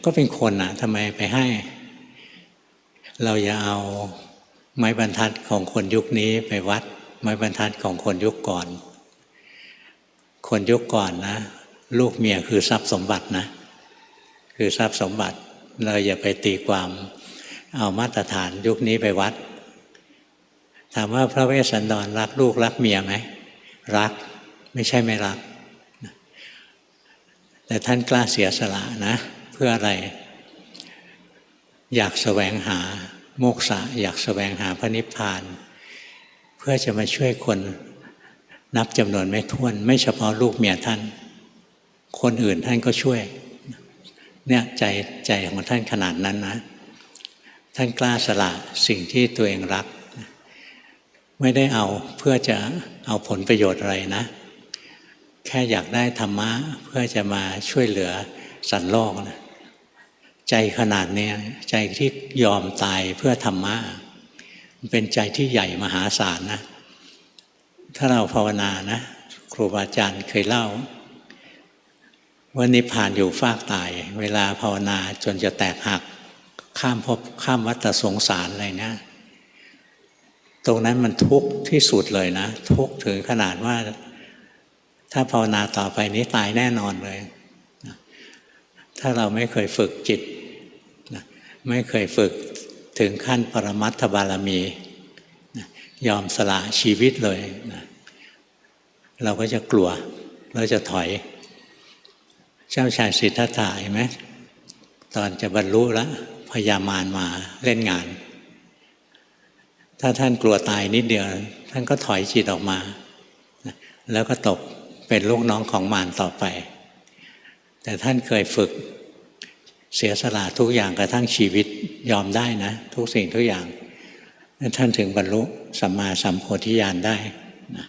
Speaker 1: ก็เป็นคนนะทำไมไปให้เราอย่าเอาไม้บรรทัดของคนยุคนี้ไปวัดไม้บรรทัดของคนยุคก่อนคนยุคก่อนนะลูกเมียคือทรัพย์สมบัตินะคือทรัพย์สมบัติเราอย่าไปตีความเอามาตรฐานยุคนี้ไปวัดถามว่าพระเวสสันดรรักลูกรักเมียไหมรักไม่ใช่ไม่รักแต่ท่านกล้าเสียสละนะเพื่ออะไรอยากแสวงหาโมกษะอยากแสวงหาพระนิพพานเพื่อจะมาช่วยคนนับจำนวนไม่ถ้วนไม่เฉพาะลูกเมียท่านคนอื่นท่านก็ช่วยเนี่ยใจของท่านขนาดนั้นนะท่านกล้าสละสิ่งที่ตัวเองรักไม่ได้เอาเพื่อจะเอาผลประโยชน์อะไรนะแค่อยากได้ธรรมะเพื่อจะมาช่วยเหลือสัตว์โลกนะใจขนาดนี้ใจที่ยอมตายเพื่อธรรมะมันเป็นใจที่ใหญ่มหาศาลนะถ้าเราภาวนานะครูบาอาจารย์เคยเล่าว่านิพพานอยู่ฟากตายเวลาภาวนาจนจะแตกหักข้ามภพข้ามวัฏสงสารอะไรนะตรงนั้นมันทุกข์ที่สุดเลยนะทุกข์ถึงขนาดว่าถ้าภาวนาต่อไปนี้ตายแน่นอนเลยถ้าเราไม่เคยฝึกจิตไม่เคยฝึกถึงขั้นปรมัตถบารมียอมสละชีวิตเลยเราก็จะกลัวเราจะถอย เจ้าชายสิทธัตถะเห็นไหมตอนจะบรรลุแล้วพญามารมาเล่นงานถ้าท่านกลัวตายนิดเดียวท่านก็ถอยจิตออกมาแล้วก็ตกเป็นลูกน้องของมารต่อไปแต่ท่านเคยฝึกเสียสละทุกอย่างกระทั่งชีวิตยอมได้นะทุกสิ่งทุกอย่างท่านถึงบรรลุสัมมาสัมโพธิญาณได้นะ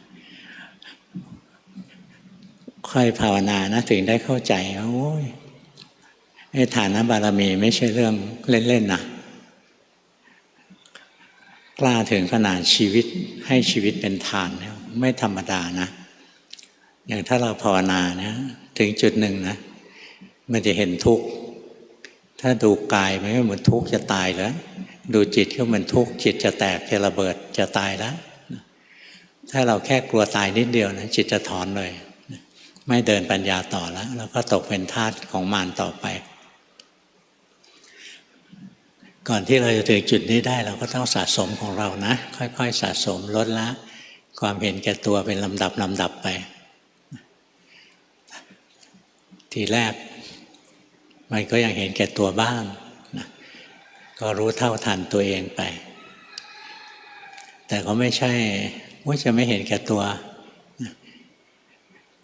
Speaker 1: ค่อยภาวนานะถึงได้เข้าใจโอ้ยไอ้ฐานะบารมีไม่ใช่เรื่องเล่นๆนะกล้าถึงขนาดชีวิตให้ชีวิตเป็นทานเนี่ยไม่ธรรมดานะอย่างถ้าเราภาวนาเนี่ยถึงจุดหนึ่งนะมันจะเห็นทุกข์ถ้าดูกายมันก็เหมือนทุกข์จะตายแล้วดูจิตก็เหมือนทุกข์จิตจะแตกจะระเบิดจะตายแล้วถ้าเราแค่กลัวตายนิดเดียวนะจิตจะถอนเลยไม่เดินปัญญาต่อแล้วก็ตกเป็นทาสของมารต่อไปก่อนที่เราจะถึงจุดนี้ได้เราก็ต้องสะสมของเรานะค่อยๆสะสมลดละความเห็นแก่ตัวเป็นลำดับไปทีแรกมันก็ยังเห็นแก่ตัวบ้างนะก็รู้เท่าทันตัวเองไปแต่ก็ไม่ใช่ว่าจะไม่เห็นแก่ตัว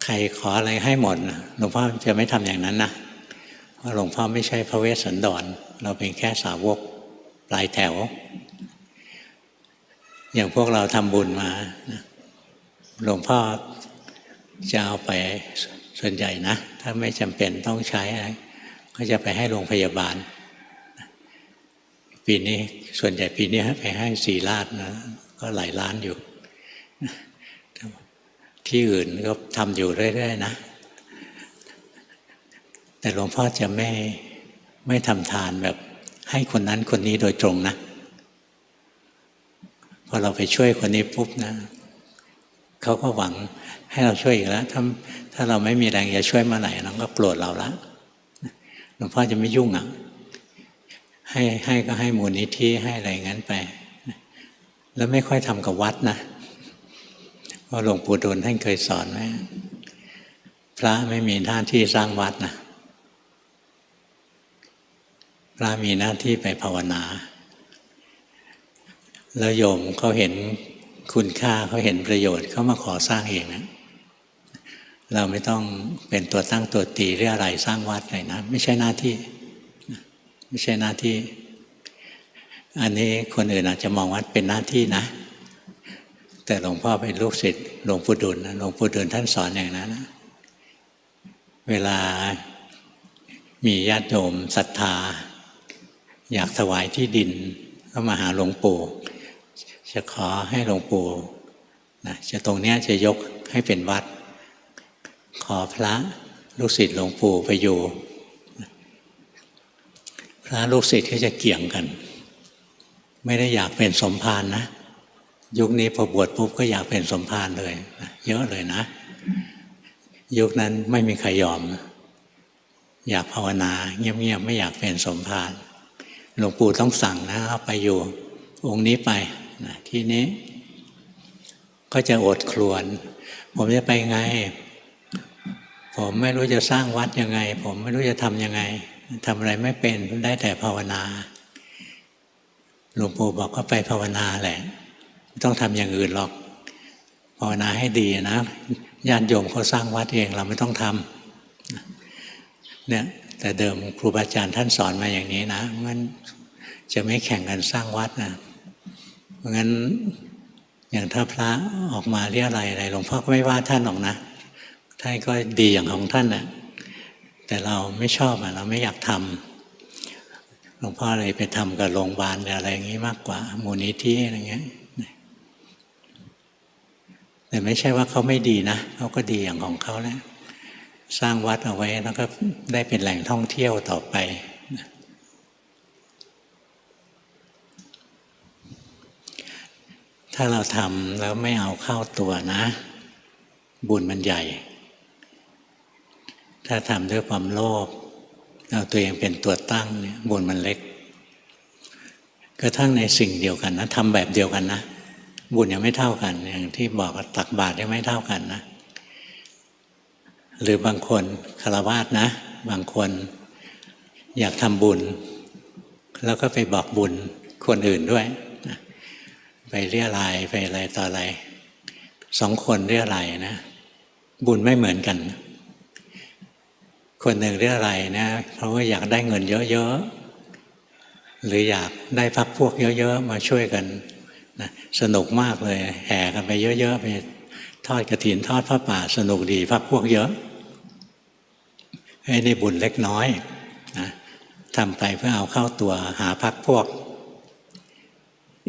Speaker 1: ใครขออะไรให้หมดหลวงพ่อจะไม่ทำอย่างนั้นนะเพราะหลวงพ่อไม่ใช่พระเวสสันดรเราเป็นแค่สาวกปลายแถวอย่างพวกเราทำบุญมาหลวงพ่อจะเอาไปส่วนใหญ่นะถ้าไม่จำเป็นต้องใช้อะไรก็จะไปให้โรงพยาบาลปีนี้ส่วนใหญ่ปีนี้ไปให้ศรีราชนะก็หลายล้านอยู่ที่อื่นก็ทำอยู่เรื่อยๆนะแต่หลวงพ่อจะไม่ทำทานแบบให้คนนั้นคนนี้โดยตรงนะพอเราไปช่วยคนนี้ปุ๊บนะเขาก็หวังให้เราช่วยอีกแล้วถ้าเราไม่มีแรงจะช่วยเมื่อไหร่เราก็โกรธเราละหลวงพ่อจะไม่ยุ่งให้ก็ให้มูลนิธิให้อะไรงั้นไปแล้วไม่ค่อยทำกับวัดนะเพราะหลวงปู่ดูลท่านเคยสอนไว้พระไม่มีหน้าที่สร้างวัดนะพระมีหน้าที่ไปภาวนาแล้วโยมเขาเห็นคุณค่าเขาเห็นประโยชน์เขามาขอสร้างเองนะเราไม่ต้องเป็นตัวตั้งตัวตีเรื่องอะไรสร้างวัดเลยนะไม่ใช่หน้าที่ไม่ใช่หน้าที่อันนี้คนอื่นอาจจะมองว่าเป็นหน้าที่นะแต่หลวงพ่อเป็นลูกศิษย์หลวงปู่ดูลนะหลวงปู่ดูลท่านสอนอย่างนั้นนะเวลามีญาติโยมศรัทธาอยากถวายที่ดินก็มาหาหลวงปู่จะขอให้หลวงปู่นะจะตรงเนี้ยจะยกให้เป็นวัดขอพระลูกศิษย์หลวงปู่ไปอยู่พระลูกศิษย์ก็จะเกี่ยงกันไม่ได้อยากเป็นสมภารนะยุคนี้พอบวชปุ๊บก็อยากเป็นสมภารเลยเยอะเลยนะยุคนั้นไม่มีใครยอมอยากภาวนาเงียบๆไม่อยากเป็นสมภารหลวงปู่ต้องสั่งนะเอาไปอยู่องค์นี้ไปนะที่นี้ก็จะอดครวญผมจะไปไงผมไม่รู้จะสร้างวัดยังไงผมไม่รู้จะทำยังไงทำอะไรไม่เป็นได้แต่ภาวนาหลวงปู่บอกก็ไปภาวนาแหละไม่ต้องทำอย่างอื่นหรอกภาวนาให้ดีนะญาติโยมเขาสร้างวัดเองเราไม่ต้องทำเนี่ยแต่เดิมครูบาอาจารย์ท่านสอนมาอย่างนี้นะมันจะไม่แข่งกันสร้างวัดนะเพราะงั้นอย่างถ้าพระออกมาเรียอะไรหลวงพ่อก็ไม่ว่าท่านหรอกนะท่านก็ดีอย่างของท่านนะแต่เราไม่ชอบเราไม่อยากทำหลวงพ่อเลยไปทำกับโรงพยาบาลอะไรอย่างนี้มากกว่ามูลนิธิอะไรเงี้ยแต่ไม่ใช่ว่าเขาไม่ดีนะเขาก็ดีอย่างของเขาแหละสร้างวัดเอาไว้แล้วก็ได้เป็นแหล่งท่องเที่ยวต่อไปถ้าเราทำแล้วไม่เอาเข้าตัวนะบุญมันใหญ่ถ้าทำด้วยความโลภเอาตัวเองเป็นตัวตั้งเนี่ยบุญมันเล็กกระทั่งในสิ่งเดียวกันนะทำแบบเดียวกันนะบุญยังไม่เท่ากันอย่างที่บอกตักบาตรยังไม่เท่ากันนะ หรือบางคนฆราวาสนะบางคนอยากทำบุญแล้วก็ไปบอกบุญคนอื่นด้วยไปเรียรายไปอะไรต่ออะไร2 คนเรียรายนะบุญไม่เหมือนกันคนหนึ่งเรียรายนะเพราะว่าอยากได้เงินเยอะๆหรืออยากได้พรรคพวกเยอะๆมาช่วยกันนะสนุกมากเลยแห่กันไปเยอะๆไปทอดกฐินทอดผ้าป่าสนุกดีพรรคพวกเยอะไอ้นี่บุญเล็กน้อยนะทำไปเพื่อเอาเข้าตัวหาพรรคพวก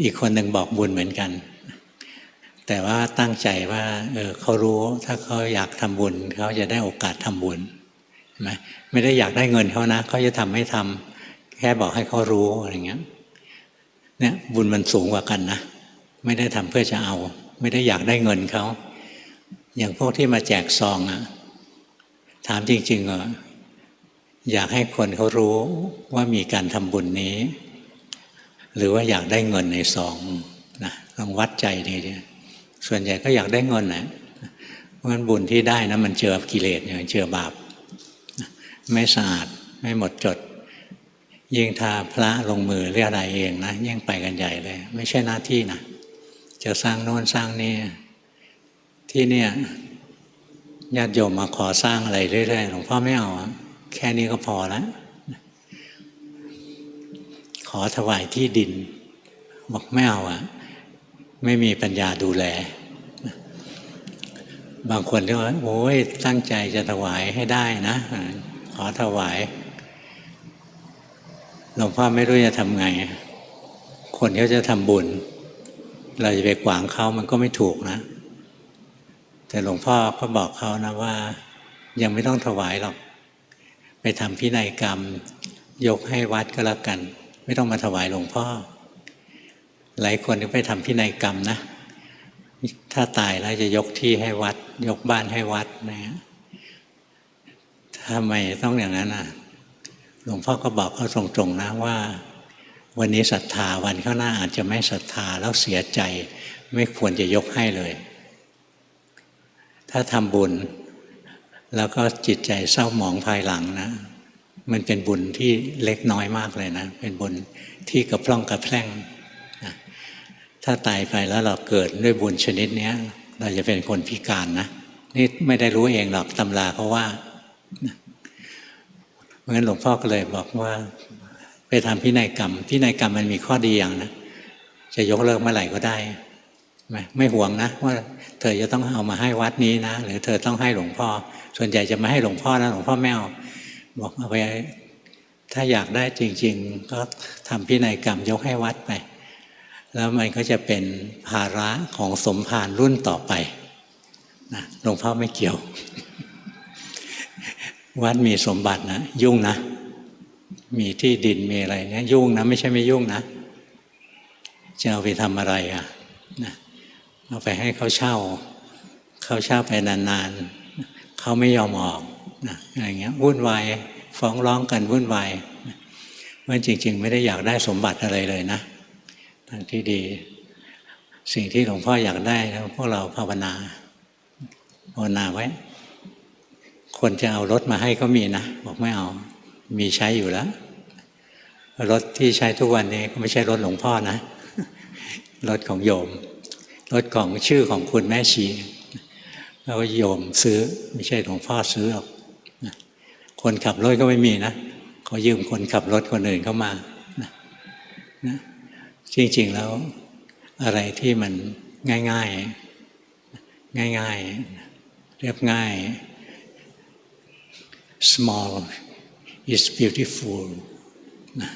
Speaker 1: อีกคนหนึ่งบอกบุญเหมือนกันแต่ว่าตั้งใจว่าเขารู้ถ้าเขาอยากทำบุญเขาจะได้โอกาสทำบุญใช่ไหมไม่ได้อยากได้เงินเขานะเขาจะทำไม่ทำแค่บอกให้เขารู้อะไรเงี้ยเนี่ยบุญมันสูงกว่ากันนะไม่ได้ทำเพื่อจะเอาไม่ได้อยากได้เงินเขาอย่างพวกที่มาแจกซองอะถามจริงๆอยากให้คนเขารู้ว่ามีการทำบุญนี้หรือว่าอยากได้เงินในซองนะลองวัดใจดีๆส่วนใหญ่ก็อยากได้เงินนะเพราะฉะนั้นบุญที่ได้นะมันเจอกิเลสเนี่ยเจอบาปไม่สะอาดไม่หมดจดยิ่งถ้าพระลงมือเรียอะไรเองนะยิ่งไปกันใหญ่เลยไม่ใช่หน้าที่นะจะสร้างโน้นสร้างนี่ที่เนี่ยญาติโยมมาขอสร้างอะไรเรื่อยๆหลวงพ่อไม่เอาแค่นี้ก็พอแล้วขอถวายที่ดินบอกไม่เอาไม่มีปัญญาดูแลบางคนก็ว่าโอ้ยตั้งใจจะถวายให้ได้นะขอถวายหลวงพ่อไม่รู้จะทำไงคนเขาจะทำบุญเราจะไปขวางเขามันก็ไม่ถูกนะแต่หลวงพ่อก็บอกเขานะว่ายังไม่ต้องถวายหรอกไปทำพินัยกรรมยกให้วัดก็แล้วกันไม่ต้องมาถวายหลวงพ่อหลายคนก็ไปทำพินัยกรรมนะถ้าตายแล้วจะยกที่ให้วัดยกบ้านให้วัดนะทำไมต้องอย่างนั้นหลวงพ่อก็บอกเขาตรงๆนะว่าวันนี้ศรัทธาวันข้างหน้าอาจจะไม่ศรัทธาแล้วเสียใจไม่ควรจะยกให้เลยถ้าทำบุญแล้วก็จิตใจเศร้าหมองภายหลังนะมันเป็นบุญที่เล็กน้อยมากเลยนะเป็นบุญที่กระพร่องกระแพร่งนะถ้าตายไปแล้วเราเกิดด้วยบุญชนิดนี้เราจะเป็นคนพิการนะนี่ไม่ได้รู้เองหรอกตำราเขาว่าเพราะฉะนั้นหลวงพ่อก็เลยบอกว่าไปทำพินัยกรรมพินัยกรรมมันมีข้อดีอย่างนะจะยกเลิกเมื่อไหร่ก็ได้ไม่ห่วงนะว่าเธอจะต้องเอามาให้วัดนี้นะหรือเธอต้องให้หลวงพ่อส่วนใหญ่จะมาให้หลวงพ่อนะหลวงพ่อไม่เอาบอกเอาไปถ้าอยากได้จริงๆก็ทำพินัยกรรมยกให้วัดไปแล้วมันก็จะเป็นภาระของสมภารรุ่นต่อไปนะหลวงพ่อไม่เกี่ยววัดมีสมบัตินะยุ่งนะมีที่ดินมีอะไรเนี่ยยุ่งนะไม่ใช่ไม่ยุ่งนะจะเอาไปทำอะไรนะเอาไปให้เขาเช่าไปนานๆเขาไม่ยอมออกนะอะไรเงี้ยวุ่นวายฟ้องร้องกันวุ่นวายว่าจริงๆไม่ได้อยากได้สมบัติอะไรเลยนะทางที่ดีสิ่งที่หลวงพ่ออยากได้พวกเราภาวนาไว้คนจะเอารถมาให้ก็มีนะบอกไม่เอามีใช้อยู่แล้วรถที่ใช้ทุกวันนี้ก็ไม่ใช่รถหลวงพ่อนะรถของโยมรถของชื่อของคุณแม่ชีแล้วโยมซื้อไม่ใช่หลวงพ่อซื้อหรอกคนขับรถก็ไม่มีนะเขายืมคนขับรถคนอื่นเข้ามานะจริงๆแล้วอะไรที่มันง่ายเรียบง่าย small is beautiful นะ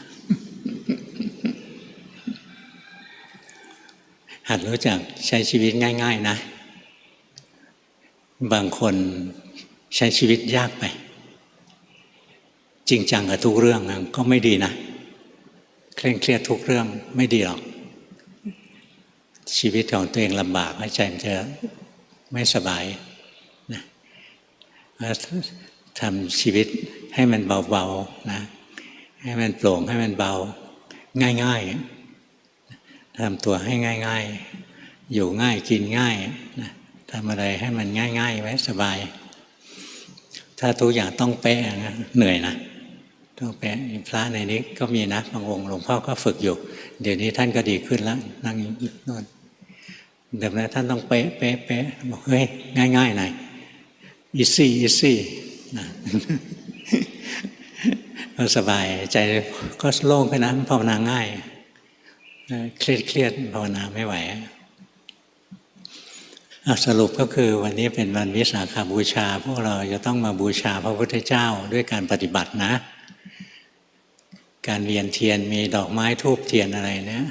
Speaker 1: หัดรู้จักใช้ชีวิตง่ายๆนะบางคนใช้ชีวิตยากไปจริงจังกับทุกเรื่องก็ไม่ดีนะเคร่งเครียดทุกเรื่องไม่ดีหรอกชีวิตของตัวเองลำบากใจมันจะไม่สบายนะทำชีวิตให้มันเบาๆนะให้มันโปร่งให้มันเบาง่ายๆทำตัวให้ง่ายๆอยู่ง่ายกินง่ายนะทำอะไรให้มันง่ายๆไว้สบาย ถ้าทุกอย่างต้องเป๊ะนะเหนื่อยนะต้องเป๊ะพระในนี้ก็มีนะบางองค์หลวงพ่อก็ฝึกอยู่เดี๋ยวนี้ท่านก็ดีขึ้นแล้วนั่งนอนเดิมนั้นท่านต้องเป๊ะเป๊ะเป๊ะบอกเฮ้ยง่ายๆหน่อยอีซี่นะก็สบายใจก็โล่งขึ้นนะภาวนาง่ายเครียดภาวนาไม่ไหวสรุปก็คือวันนี้เป็นวันวิสาขบูชาพวกเราจะต้องมาบูชาพระพุทธเจ้าด้วยการปฏิบัตินะการเวียนเทียนมีดอกไม้ธูปเทียนอะไรเนี่ย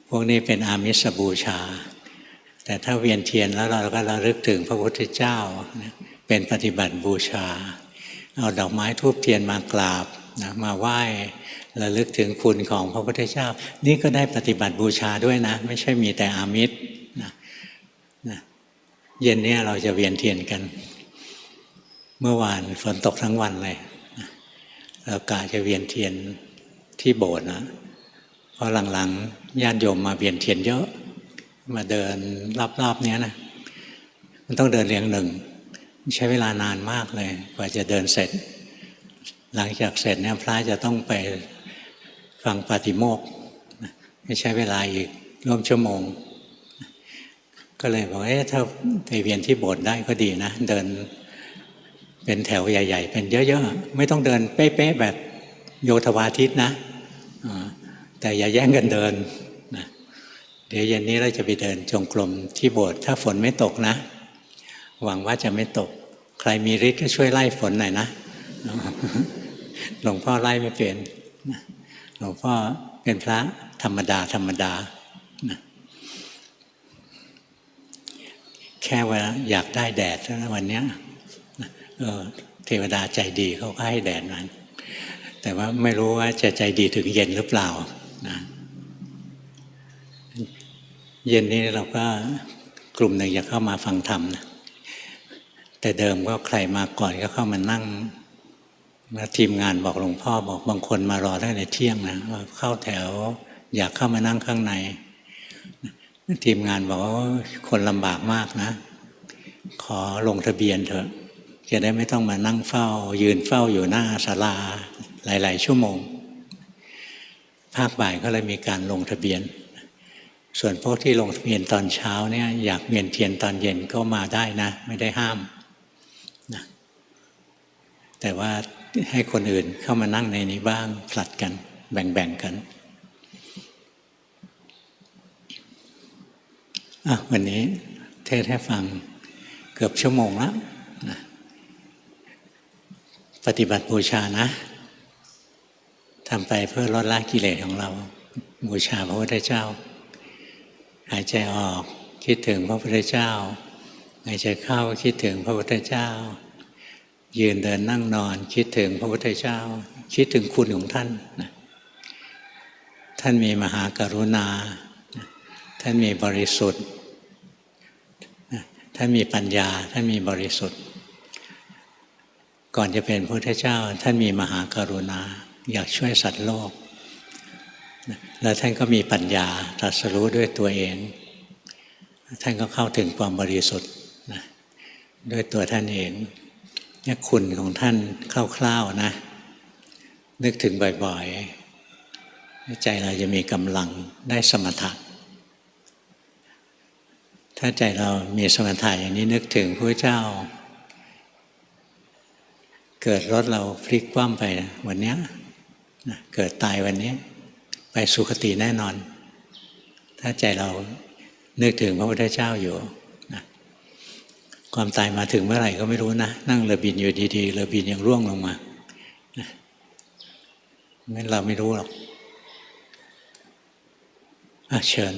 Speaker 1: พวกนี้เป็นอามิสบูชาแต่ถ้าเวียนเทียนแล้วเราก็ระลึกถึงพระพุทธเจ้าเป็นปฏิบัติบูชาเอาดอกไม้ธูปเทียนมากราบนะมาไหว้ระลึกถึงคุณของพระพุทธเจ้านี่ก็ได้ปฏิบัติบูชาด้วยนะไม่ใช่มีแต่อามิสนะเย็นนี้เราจะเวียนเทียนกันเมื่อวานฝนตกทั้งวันเลยเรากะจะเวียนเทียนที่โบสถ์นะเพราะหลังๆญาติโยมมาเวียนเทียนเยอะมาเดินรอบๆนี้นะมันต้องเดินเรียงหนึ่งใช้เวลานานมากเลยกว่าจะเดินเสร็จหลังจากเสร็จเนี่ยพระจะต้องไปฟังปาฏิโมกข์ไม่ใช้เวลาอีกร่วมชั่วโมงก็เลยบอกถ้าไปเวียนที่โบสถ์ได้ก็ดีนะเดินเป็นแถวใหญ่ๆเป็นเยอะๆไม่ต้องเดินเป๊ะๆแบบโยธวาทิตนะแต่อย่าแย่งกันเดินนะเดี๋ยวเย็นนี้เราจะไปเดินจงกรมที่โบสถ์ถ้าฝนไม่ตกนะหวังว่าจะไม่ตกใครมีฤทธิ์ก็ช่วยไล่ฝนหน่อยนะหลวงพ่อไล่ไม่เป็นหลวงพ่อเป็นพระธรรมดานะแค่ว่าอยากได้แดดแล้ววันนี้เทวดาใจดีเขาก็ให้แดดมันแต่ว่าไม่รู้ว่าจะใจดีถึงเย็นหรือเปล่านะเย็นนี้เราก็กลุ่มหนึ่งอยากเข้ามาฟังธรรมนะแต่เดิมก็ใครมาก่อนก็เข้ามานั่งแล้วทีมงานบอกหลวงพ่อบอกบางคนมารอได้ในเที่ยงนะว่าเข้าแถวอยากเข้ามานั่งข้างในทีมงานบอกว่าคนลำบากมากนะขอลงทะเบียนเถอะจะได้ไม่ต้องมานั่งเฝ้ายืนเฝ้าอยู่หน้าศาลาหลายๆชั่วโมงภาคบ่ายก็เลยมีการลงทะเบียนส่วนพวกที่ลงทะเบียนตอนเช้าเนี่ยอยากเวียนเทียนตอนเย็นก็มาได้นะไม่ได้ห้ามนะแต่ว่าให้คนอื่นเข้ามานั่งในนี้บ้างผลัดกันแบ่งกันวันนี้เทศให้ฟังเกือบชั่วโมงแล้วนะปฏิบัติบูชานะทำไปเพื่อลดละกิเลสของเราบูชาพระพุทธเจ้าหายใจออกคิดถึงพระพุทธเจ้าหายใจเข้าคิดถึงพระพุทธเจ้ายืนเดินนั่งนอนคิดถึงพระพุทธเจ้าคิดถึงคุณของท่านนะท่านมีมหากรุณาท่านมีบริสุทธิ์ท่านมีปัญญาท่านมีบริสุทธิ์ก่อนจะเป็นพระพุทธเจ้าท่านมีมหากรุณาอยากช่วยสัตว์โลกแล้วท่านก็มีปัญญาตรัสรู้ด้วยตัวเองท่านก็เข้าถึงความบริสุทธิ์ด้วยตัวท่านเองเนี่ยคุณของท่านคร่าวๆนะนึกถึงบ่อยๆใจเราจะมีกำลังได้สมถะถ้าใจเรามีสมถะอย่างนี้นึกถึงพระเจ้าเกิดรถเราพลิกคว่ำไปวันนี้เกิดตายวันนี้ไปสุคติแน่นอนถ้าใจเรานึกถึงพระพุทธเจ้าอยู่นะความตายมาถึงเมื่อไหร่ก็ไม่รู้นะนั่งเรือบินอยู่ดีๆเรือบินยังร่วงลงมางั้นเราไม่รู้หรอกเชิญ